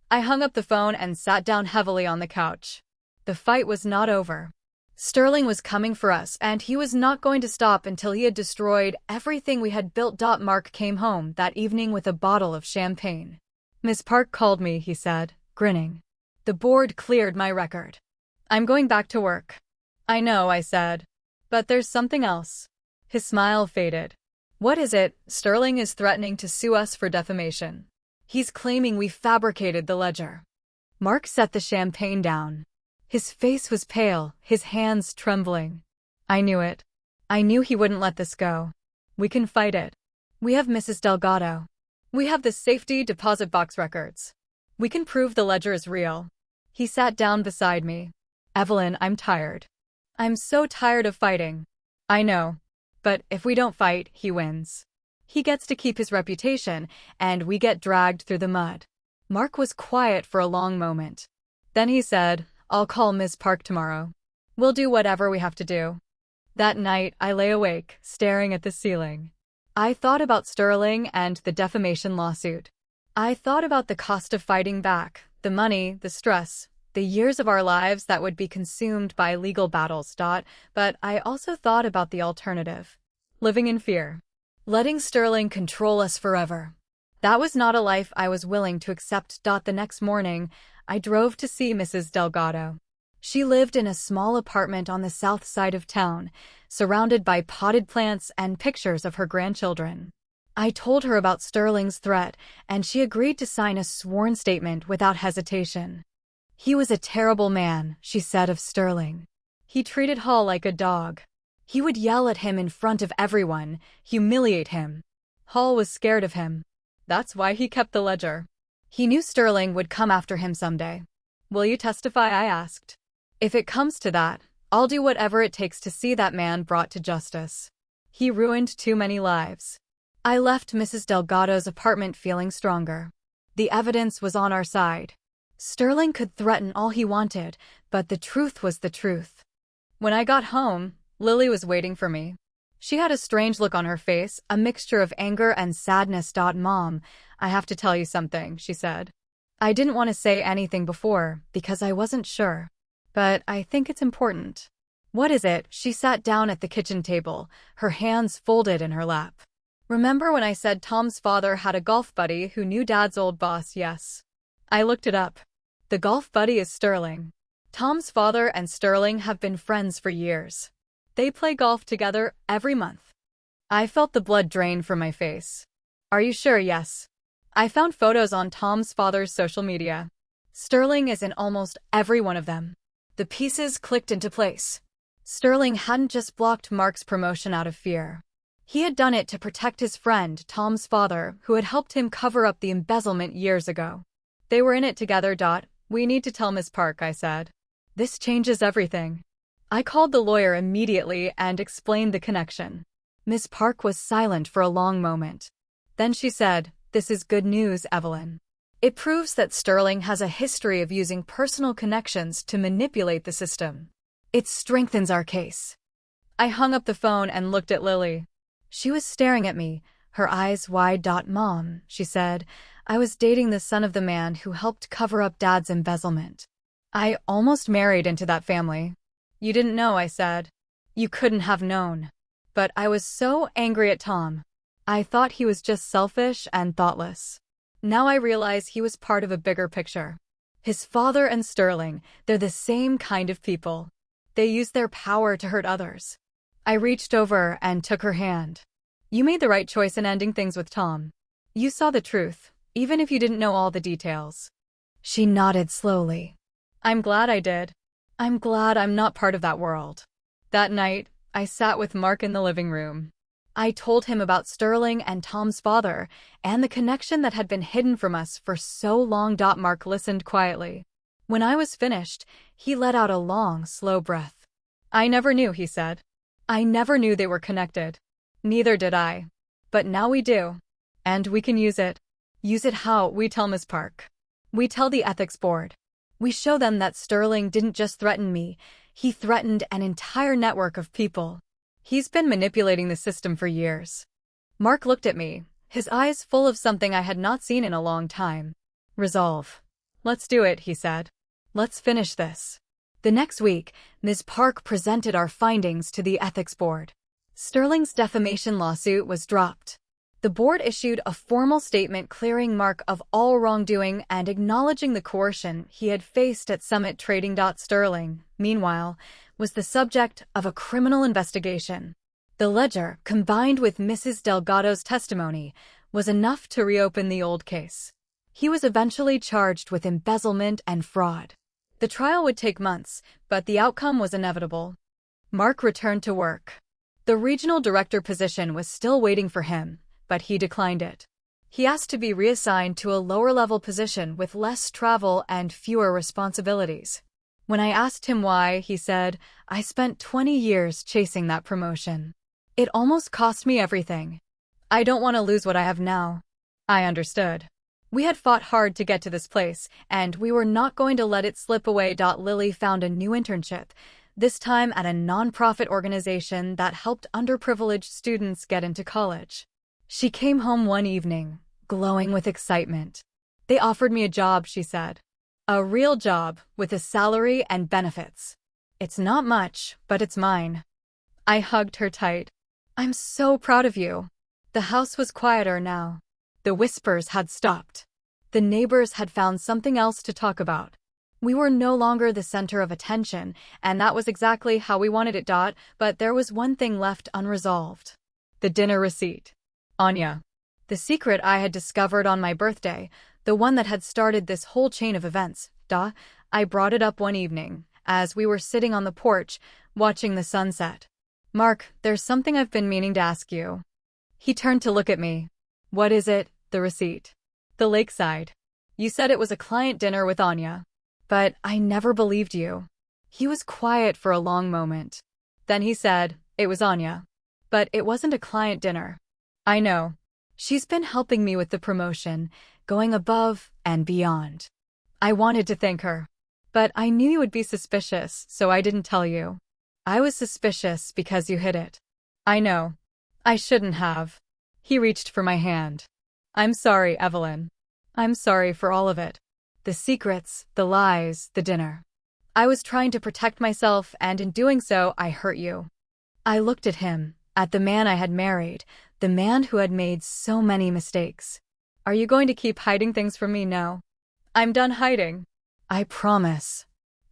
I hung up the phone and sat down heavily on the couch. The fight was not over. Sterling was coming for us, and he was not going to stop until he had destroyed everything we had built. Mark came home that evening with a bottle of champagne. Miss Park called me, he said, grinning. The board cleared my record. I'm going back to work. I know, I said. But there's something else. His smile faded. What is it? Sterling is threatening to sue us for defamation. He's claiming we fabricated the ledger. Mark set the champagne down. His face was pale, his hands trembling. I knew it. I knew he wouldn't let this go. We can fight it. We have Mrs. Delgado. We have the safety deposit box records. We can prove the ledger is real. He sat down beside me. Evelyn, I'm tired. I'm so tired of fighting. I know. But if we don't fight, he wins. He gets to keep his reputation, and we get dragged through the mud. Mark was quiet for a long moment. Then he said, I'll call Ms. Park tomorrow. We'll do whatever we have to do. That night, I lay awake, staring at the ceiling. I thought about Sterling and the defamation lawsuit. I thought about the cost of fighting back, the money, the stress, the years of our lives that would be consumed by legal battles. But I also thought about the alternative. Living in fear. Letting Sterling control us forever. That was not a life I was willing to accept. The next morning, I drove to see Mrs. Delgado. She lived in a small apartment on the south side of town, surrounded by potted plants and pictures of her grandchildren. I told her about Sterling's threat, and she agreed to sign a sworn statement without hesitation. He was a terrible man, she said of Sterling. He treated Hall like a dog. He would yell at him in front of everyone, humiliate him. Hall was scared of him. That's why he kept the ledger. He knew Sterling would come after him someday. Will you testify? I asked. If it comes to that, I'll do whatever it takes to see that man brought to justice. He ruined too many lives. I left Mrs. Delgado's apartment feeling stronger. The evidence was on our side. Sterling could threaten all he wanted, but the truth was the truth. When I got home, Lily was waiting for me. She had a strange look on her face, a mixture of anger and sadness. Mom, I have to tell you something, she said. I didn't want to say anything before, because I wasn't sure. But I think it's important. What is it? She sat down at the kitchen table, her hands folded in her lap. Remember when I said Tom's father had a golf buddy who knew Dad's old boss? Yes. I looked it up. The golf buddy is Sterling. Tom's father and Sterling have been friends for years. They play golf together every month. I felt the blood drain from my face. Are you sure? Yes. I found photos on Tom's father's social media. Sterling is in almost every one of them. The pieces clicked into place. Sterling hadn't just blocked Mark's promotion out of fear. He had done it to protect his friend, Tom's father, who had helped him cover up the embezzlement years ago. They were in it together. We need to tell Miss Park, I said. This changes everything. I called the lawyer immediately and explained the connection. Miss Park was silent for a long moment. Then she said, "This is good news, Evelyn. It proves that Sterling has a history of using personal connections to manipulate the system. It strengthens our case." I hung up the phone and looked at Lily. She was staring at me, her eyes wide. "Mom," she said, "I was dating the son of the man who helped cover up Dad's embezzlement. I almost married into that family." "You didn't know," I said. "You couldn't have known." But I was so angry at Tom. I thought he was just selfish and thoughtless. Now I realize he was part of a bigger picture. His father and Sterling, they're the same kind of people. They use their power to hurt others. I reached over and took her hand. "You made the right choice in ending things with Tom. You saw the truth, even if you didn't know all the details." She nodded slowly. "I'm glad I did. I'm glad I'm not part of that world." That night, I sat with Mark in the living room. I told him about Sterling and Tom's father, and the connection that had been hidden from us for so long. Mark listened quietly. When I was finished, he let out a long, slow breath. "I never knew," he said. "I never knew they were connected." Neither did I. But now we do. And we can use it. Use it how? We tell Ms. Park. We tell the ethics board. We show them that Sterling didn't just threaten me, he threatened an entire network of people. He's been manipulating the system for years. Mark looked at me, his eyes full of something I had not seen in a long time. "Resolve. Let's do it," he said. "Let's finish this." The next week, Ms. Park presented our findings to the ethics board. Sterling's defamation lawsuit was dropped. The board issued a formal statement clearing Mark of all wrongdoing and acknowledging the coercion he had faced at Summit Trading. Sterling, meanwhile, was the subject of a criminal investigation. The ledger, combined with Mrs. Delgado's testimony, was enough to reopen the old case. He was eventually charged with embezzlement and fraud. The trial would take months, but the outcome was inevitable. Mark returned to work. The regional director position was still waiting for him, but he declined it. He asked to be reassigned to a lower-level position with less travel and fewer responsibilities. When I asked him why, he said, "I spent 20 years chasing that promotion. It almost cost me everything. I don't want to lose what I have now." I understood. We had fought hard to get to this place, and we were not going to let it slip away. Lily found a new internship, this time at a nonprofit organization that helped underprivileged students get into college. She came home one evening, glowing with excitement. They offered me a job, she said. A real job, with a salary and benefits. It's not much, but it's mine. I hugged her tight. I'm so proud of you. The house was quieter now. The whispers had stopped. The neighbors had found something else to talk about. We were no longer the center of attention, and that was exactly how we wanted it. But there was one thing left unresolved. The dinner receipt. Anya. The secret I had discovered on my birthday, the one that had started this whole chain of events. I brought it up one evening, as we were sitting on the porch, watching the sunset. Mark, there's something I've been meaning to ask you. He turned to look at me. What is it? The receipt. The lakeside. You said it was a client dinner with Anya. But I never believed you. He was quiet for a long moment. Then he said, it was Anya. But it wasn't a client dinner. I know. She's been helping me with the promotion, going above and beyond. I wanted to thank her. But I knew you would be suspicious, so I didn't tell you. I was suspicious because you hid it. I know. I shouldn't have. He reached for my hand. I'm sorry, Evelyn. I'm sorry for all of it. The secrets, the lies, the dinner. I was trying to protect myself, and in doing so, I hurt you. I looked at him, at the man I had married, the man who had made so many mistakes. Are you going to keep hiding things from me? No. I'm done hiding. I promise.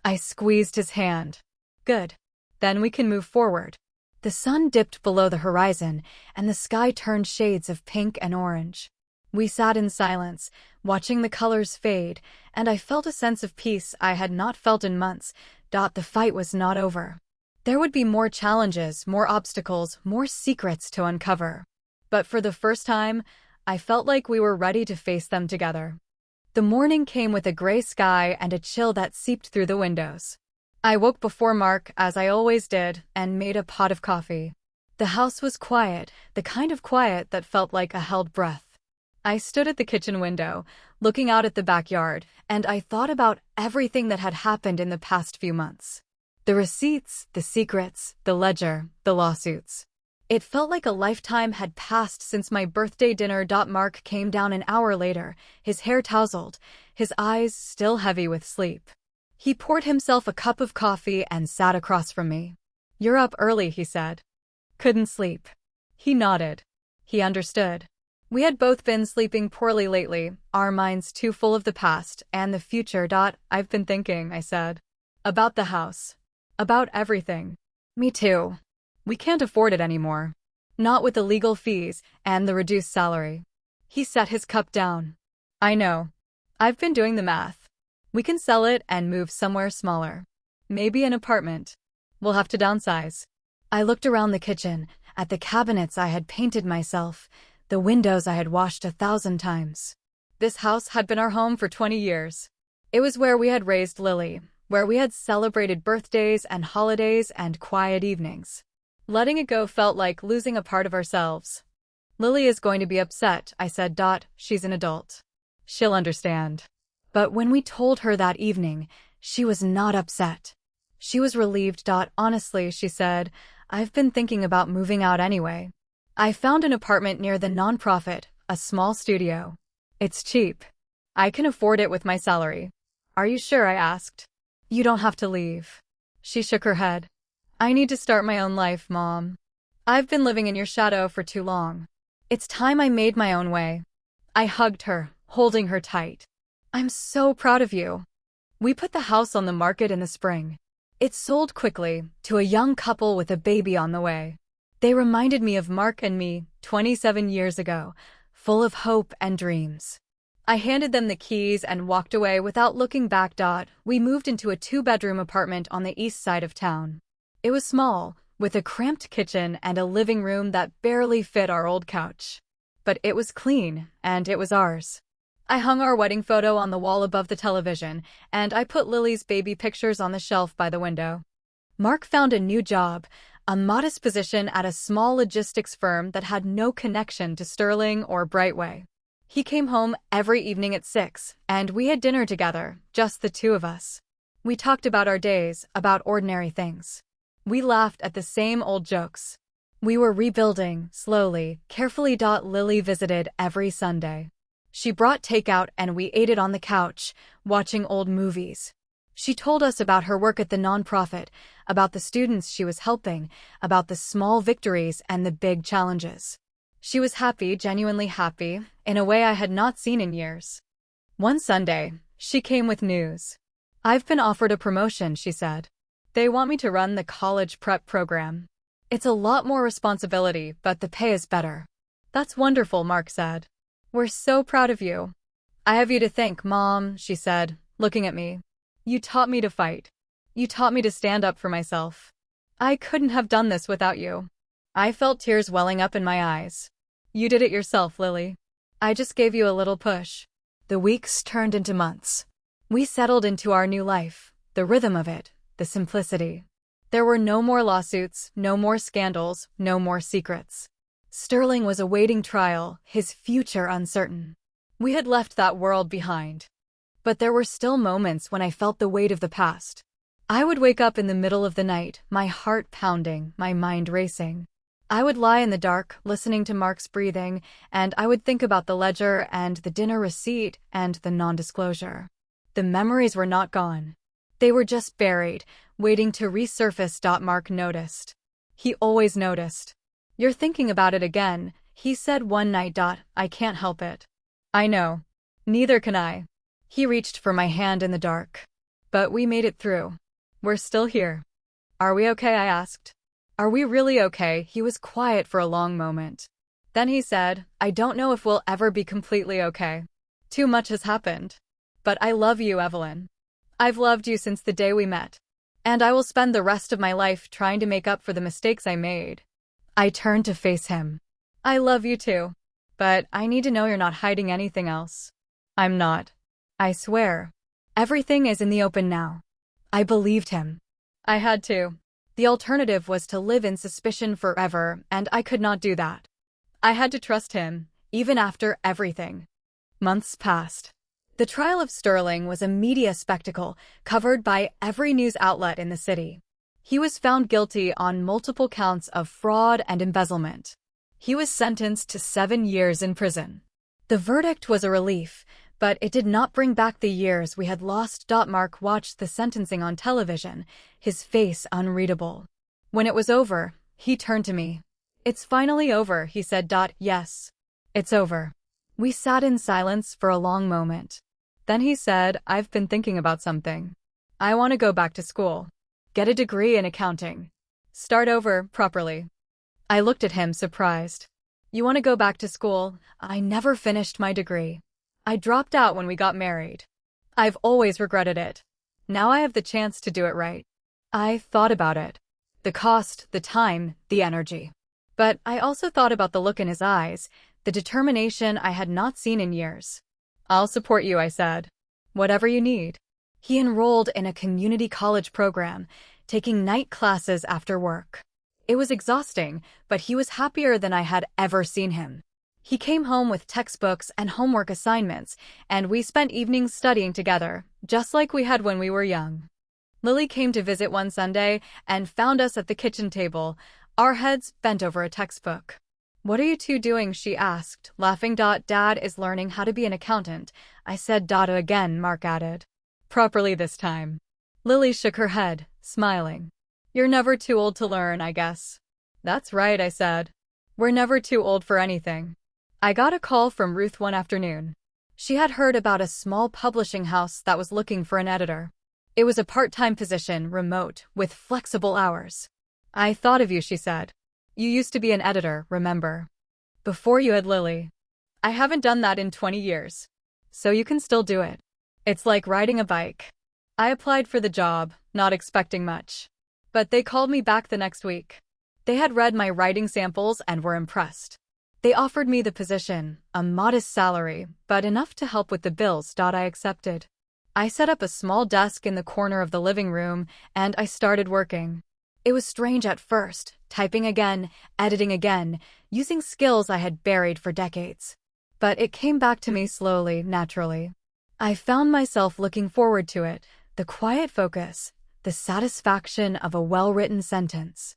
I squeezed his hand. Good. Then we can move forward. The sun dipped below the horizon, and the sky turned shades of pink and orange. We sat in silence, watching the colors fade, and I felt a sense of peace I had not felt in months. The fight was not over. There would be more challenges, more obstacles, more secrets to uncover. But for the first time, I felt like we were ready to face them together. The morning came with a gray sky and a chill that seeped through the windows. I woke before Mark, as I always did, and made a pot of coffee. The house was quiet, the kind of quiet that felt like a held breath. I stood at the kitchen window, looking out at the backyard, and I thought about everything that had happened in the past few months. The receipts, the secrets, the ledger, the lawsuits. It felt like a lifetime had passed since my birthday dinner. Mark came down an hour later, his hair tousled, his eyes still heavy with sleep. He poured himself a cup of coffee and sat across from me. You're up early, he said. Couldn't sleep. He nodded. He understood. We had both been sleeping poorly lately, our minds too full of the past and the future. I've been thinking, I said. About the house. About everything. Me too. We can't afford it anymore. Not with the legal fees and the reduced salary. He set his cup down. I know. I've been doing the math. We can sell it and move somewhere smaller. Maybe an apartment. We'll have to downsize. I looked around the kitchen, at the cabinets I had painted myself, the windows I had washed 1,000 times. This house had been our home for 20 years. It was where we had raised Lily, where we had celebrated birthdays and holidays and quiet evenings. Letting it go felt like losing a part of ourselves. Lily is going to be upset, I said. She's an adult. She'll understand. But when we told her that evening, she was not upset. She was relieved. Honestly, she said, I've been thinking about moving out anyway. I found an apartment near the nonprofit, a small studio. It's cheap. I can afford it with my salary. Are you sure? I asked. You don't have to leave. She shook her head. I need to start my own life, Mom. I've been living in your shadow for too long. It's time I made my own way. I hugged her, holding her tight. I'm so proud of you. We put the house on the market in the spring. It sold quickly, to a young couple with a baby on the way. They reminded me of Mark and me, 27 years ago, full of hope and dreams. I handed them the keys and walked away without looking back. We moved into a 2-bedroom apartment on the east side of town. It was small, with a cramped kitchen and a living room that barely fit our old couch. But it was clean, and it was ours. I hung our wedding photo on the wall above the television, and I put Lily's baby pictures on the shelf by the window. Mark found a new job, a modest position at a small logistics firm that had no connection to Sterling or Brightway. He came home every evening at 6, and we had dinner together, just the two of us. We talked about our days, about ordinary things. We laughed at the same old jokes. We were rebuilding, slowly, carefully. Lily visited every Sunday. She brought takeout and we ate it on the couch, watching old movies. She told us about her work at the nonprofit, about the students she was helping, about the small victories and the big challenges. She was happy, genuinely happy, in a way I had not seen in years. One Sunday, she came with news. "I've been offered a promotion," she said. "They want me to run the college prep program. It's a lot more responsibility, but the pay is better." "That's wonderful," Mark said. "We're so proud of you." "I have you to thank, Mom," she said, looking at me. "You taught me to fight. You taught me to stand up for myself. I couldn't have done this without you." I felt tears welling up in my eyes. "You did it yourself, Lily. I just gave you a little push." The weeks turned into months. We settled into our new life, the rhythm of it, the simplicity. There were no more lawsuits, no more scandals, no more secrets. Sterling was awaiting trial, his future uncertain. We had left that world behind. But there were still moments when I felt the weight of the past. I would wake up in the middle of the night, my heart pounding, my mind racing. I would lie in the dark, listening to Mark's breathing, and I would think about the ledger and the dinner receipt and the non-disclosure. The memories were not gone. They were just buried, waiting to resurface. Mark noticed. He always noticed. "You're thinking about it again," he said one night. "I can't help it." "I know. Neither can I." He reached for my hand in the dark. "But we made it through. We're still here." "Are we okay?" I asked. "Are we really okay?" He was quiet for a long moment. Then he said, "I don't know if we'll ever be completely okay. Too much has happened. But I love you, Evelyn. I've loved you since the day we met. And I will spend the rest of my life trying to make up for the mistakes I made." I turned to face him. "I love you too. But I need to know you're not hiding anything else." "I'm not. I swear. Everything is in the open now." I believed him. I had to. The alternative was to live in suspicion forever, and I could not do that. I had to trust him, even after everything. Months passed. The trial of Sterling was a media spectacle, covered by every news outlet in the city. He was found guilty on multiple counts of fraud and embezzlement. He was sentenced to 7 years in prison. The verdict was a relief, but it did not bring back the years we had lost. Mark watched the sentencing on television, his face unreadable. When it was over, he turned to me. "It's finally over," he said. "Yes, it's over." We sat in silence for a long moment. Then he said, "I've been thinking about something. I want to go back to school. Get a degree in accounting. Start over, properly." I looked at him, surprised. "You want to go back to school?" "I never finished my degree. I dropped out when we got married. I've always regretted it. Now I have the chance to do it right." I thought about it. The cost, the time, the energy. But I also thought about the look in his eyes, the determination I had not seen in years. "I'll support you," I said. "Whatever you need." He enrolled in a community college program, taking night classes after work. It was exhausting, but he was happier than I had ever seen him. He came home with textbooks and homework assignments, and we spent evenings studying together, just like we had when we were young. Lily came to visit one Sunday and found us at the kitchen table, our heads bent over a textbook. "What are you two doing?" she asked, laughing. "Dad is learning how to be an accountant," I said. "Again," Mark added. "Properly this time." Lily shook her head, smiling. "You're never too old to learn, I guess." "That's right," I said. "We're never too old for anything." I got a call from Ruth one afternoon. She had heard about a small publishing house that was looking for an editor. It was a part-time position, remote, with flexible hours. "I thought of you," she said. "You used to be an editor, remember? Before you had Lily." "I haven't done that in 20 years. So you can still do it. It's like riding a bike." I applied for the job, not expecting much. But they called me back the next week. They had read my writing samples and were impressed. They offered me the position, a modest salary, but enough to help with the bills. I accepted. I set up a small desk in the corner of the living room, and I started working. It was strange at first, typing again, editing again, using skills I had buried for decades. But it came back to me slowly, naturally. I found myself looking forward to it, the quiet focus, the satisfaction of a well-written sentence.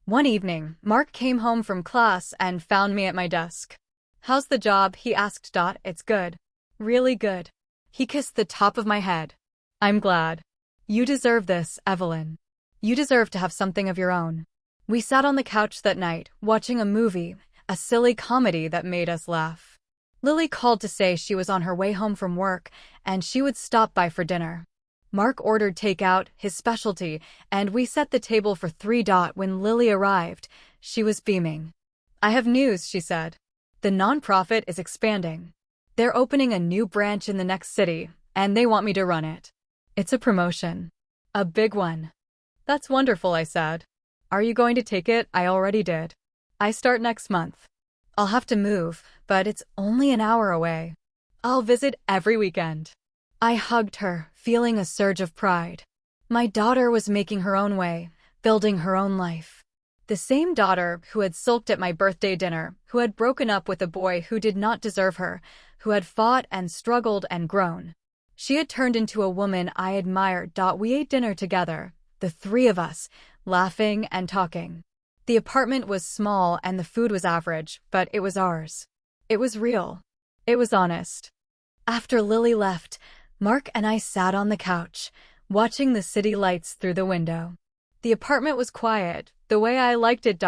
One evening, Mark came home from class and found me at my desk. "How's the job?" he asked. "It's good. Really good." He kissed the top of my head. "I'm glad. You deserve this, Evelyn. You deserve to have something of your own." We sat on the couch that night, watching a movie, a silly comedy that made us laugh. Lily called to say she was on her way home from work and she would stop by for dinner. Mark ordered takeout, his specialty, and we set the table for three. When Lily arrived, she was beaming. "I have news," she said. "The nonprofit is expanding. They're opening a new branch in the next city, and they want me to run it. It's a promotion. A big one." "That's wonderful," I said. "Are you going to take it?" "I already did. I start next month. I'll have to move, but it's only an hour away. I'll visit every weekend." I hugged her, feeling a surge of pride. My daughter was making her own way, building her own life. The same daughter who had sulked at my birthday dinner, who had broken up with a boy who did not deserve her, who had fought and struggled and grown. She had turned into a woman I admired. We ate dinner together, the three of us, laughing and talking. The apartment was small and the food was average, but it was ours. It was real. It was honest. After Lily left, Mark and I sat on the couch, watching the city lights through the window. The apartment was quiet, the way I liked it.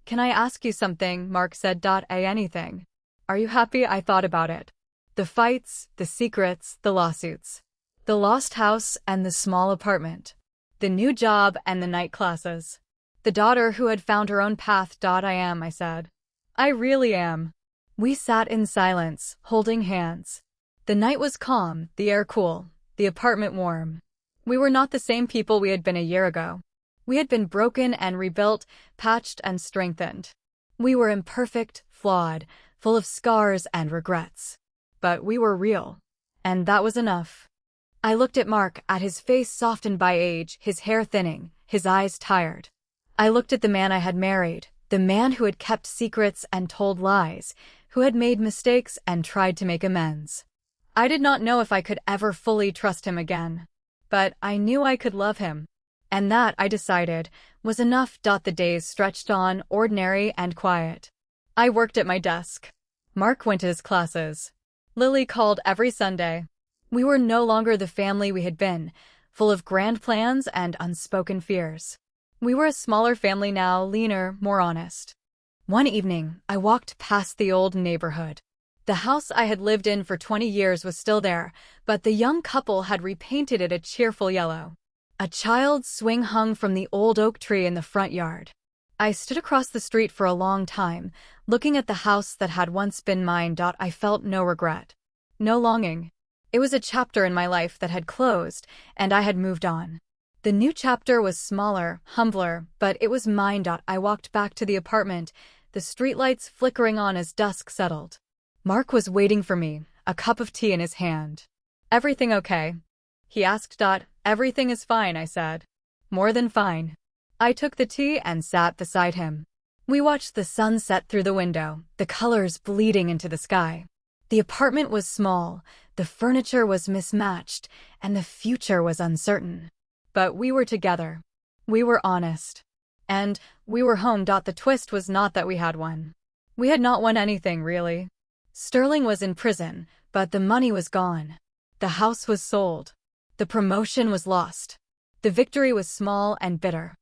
"Can I ask you something?" Mark said. Anything. "Are you happy?" I thought about it. The fights, the secrets, the lawsuits. The lost house and the small apartment. The new job and the night classes. The daughter who had found her own path. "I am," I said. "I really am." We sat in silence, holding hands. The night was calm, the air cool, the apartment warm. We were not the same people we had been a year ago. We had been broken and rebuilt, patched and strengthened. We were imperfect, flawed, full of scars and regrets. But we were real. And that was enough. I looked at Mark, at his face softened by age, his hair thinning, his eyes tired. I looked at the man I had married, the man who had kept secrets and told lies, who had made mistakes and tried to make amends. I did not know if I could ever fully trust him again. But I knew I could love him. And that, I decided, was enough. The days stretched on, ordinary and quiet. I worked at my desk. Mark went to his classes. Lily called every Sunday. We were no longer the family we had been, full of grand plans and unspoken fears. We were a smaller family now, leaner, more honest. One evening, I walked past the old neighborhood. The house I had lived in for 20 years was still there, but the young couple had repainted it a cheerful yellow. A child's swing hung from the old oak tree in the front yard. I stood across the street for a long time, looking at the house that had once been mine. I felt no regret, no longing. It was a chapter in my life that had closed, and I had moved on. The new chapter was smaller, humbler, but it was mine. I walked back to the apartment, the streetlights flickering on as dusk settled. Mark was waiting for me, a cup of tea in his hand. "Everything okay?" he asked. "Everything is fine," I said. "More than fine." I took the tea and sat beside him. We watched the sun set through the window, the colors bleeding into the sky. The apartment was small, the furniture was mismatched, and the future was uncertain. But we were together. We were honest. And we were home. The twist was not that we had won. We had not won anything, really. Sterling was in prison, but the money was gone. The house was sold. The promotion was lost. The victory was small and bitter.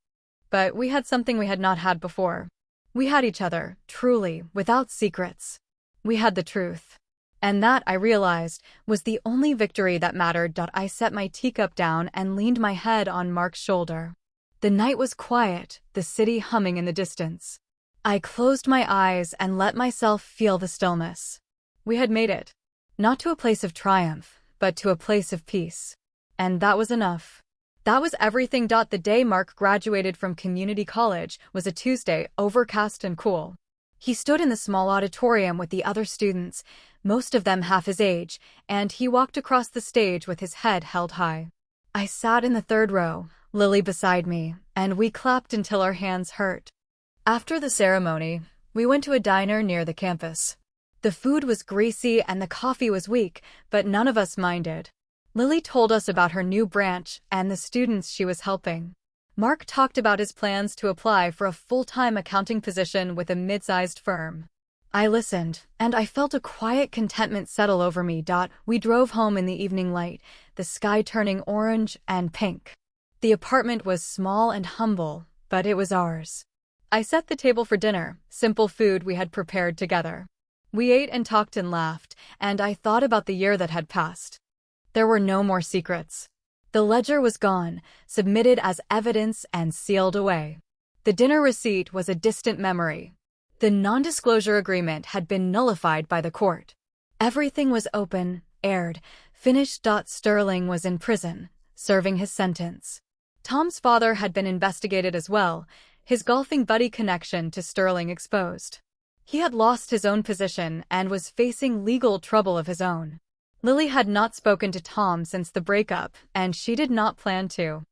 But we had something we had not had before. We had each other, truly, without secrets. We had the truth. And that, I realized, was the only victory that mattered. I set my teacup down and leaned my head on Mark's shoulder. The night was quiet, the city humming in the distance. I closed my eyes and let myself feel the stillness. We had made it. Not to a place of triumph, but to a place of peace. And that was enough. That was everything. The day Mark graduated from community college was a Tuesday, overcast and cool. He stood in the small auditorium with the other students, most of them half his age, and he walked across the stage with his head held high. I sat in the third row, Lily beside me, and we clapped until our hands hurt. After the ceremony, we went to a diner near the campus. The food was greasy and the coffee was weak, but none of us minded. Lily told us about her new branch and the students she was helping. Mark talked about his plans to apply for a full-time accounting position with a mid-sized firm. I listened, and I felt a quiet contentment settle over me. We drove home in the evening light, the sky turning orange and pink. The apartment was small and humble, but it was ours. I set the table for dinner, simple food we had prepared together. We ate and talked and laughed, and I thought about the year that had passed. There were no more secrets. The ledger was gone, submitted as evidence and sealed away. The dinner receipt was a distant memory. The non-disclosure agreement had been nullified by the court. Everything was open, aired, finished. Sterling was in prison, serving his sentence. Tom's father had been investigated as well, his golfing buddy connection to Sterling exposed. He had lost his own position and was facing legal trouble of his own. Lily had not spoken to Tom since the breakup, and she did not plan to.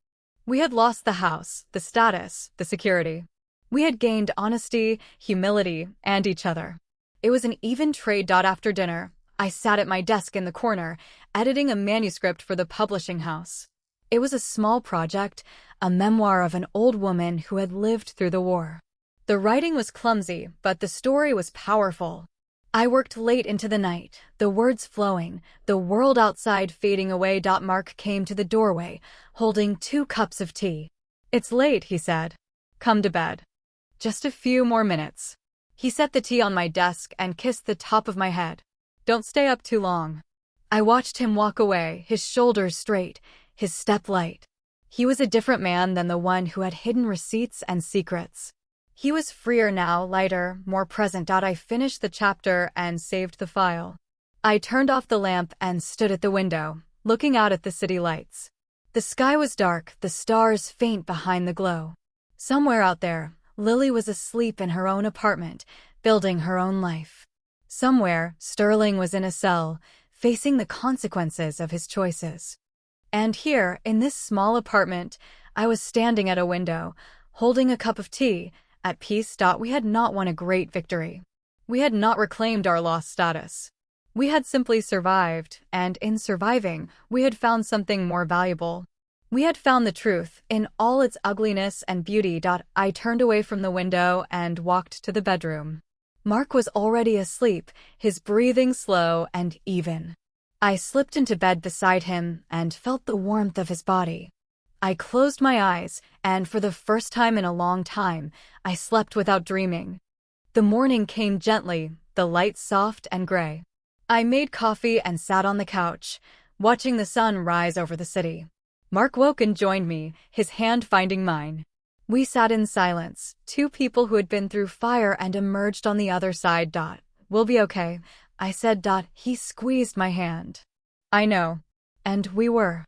We had lost the house, the status, the security. We had gained honesty, humility, and each other. It was an even trade. After dinner, I sat at my desk in the corner, editing a manuscript for the publishing house. It was a small project, a memoir of an old woman who had lived through the war. The writing was clumsy, but the story was powerful. I worked late into the night, the words flowing, the world outside fading away. Mark came to the doorway, holding 2 cups of tea. "It's late," he said. "Come to bed." "Just a few more minutes." He set the tea on my desk and kissed the top of my head. "Don't stay up too long." I watched him walk away, his shoulders straight, his step light. He was a different man than the one who had hidden receipts and secrets. He was freer now, lighter, more present. I finished the chapter and saved the file. I turned off the lamp and stood at the window, looking out at the city lights. The sky was dark, the stars faint behind the glow. Somewhere out there, Lily was asleep in her own apartment, building her own life. Somewhere, Sterling was in a cell, facing the consequences of his choices. And here, in this small apartment, I was standing at a window, holding a cup of tea, at peace. We had not won a great victory. We had not reclaimed our lost status. We had simply survived, and in surviving, we had found something more valuable. We had found the truth, in all its ugliness and beauty. I turned away from the window and walked to the bedroom. Mark was already asleep, his breathing slow and even. I slipped into bed beside him and felt the warmth of his body. I closed my eyes, and for the first time in a long time, I slept without dreaming. The morning came gently, the lights soft and gray. I made coffee and sat on the couch, watching the sun rise over the city. Mark woke and joined me, his hand finding mine. We sat in silence, 2 people who had been through fire and emerged on the other side. "We'll be okay," I said. He squeezed my hand. "I know." And we were.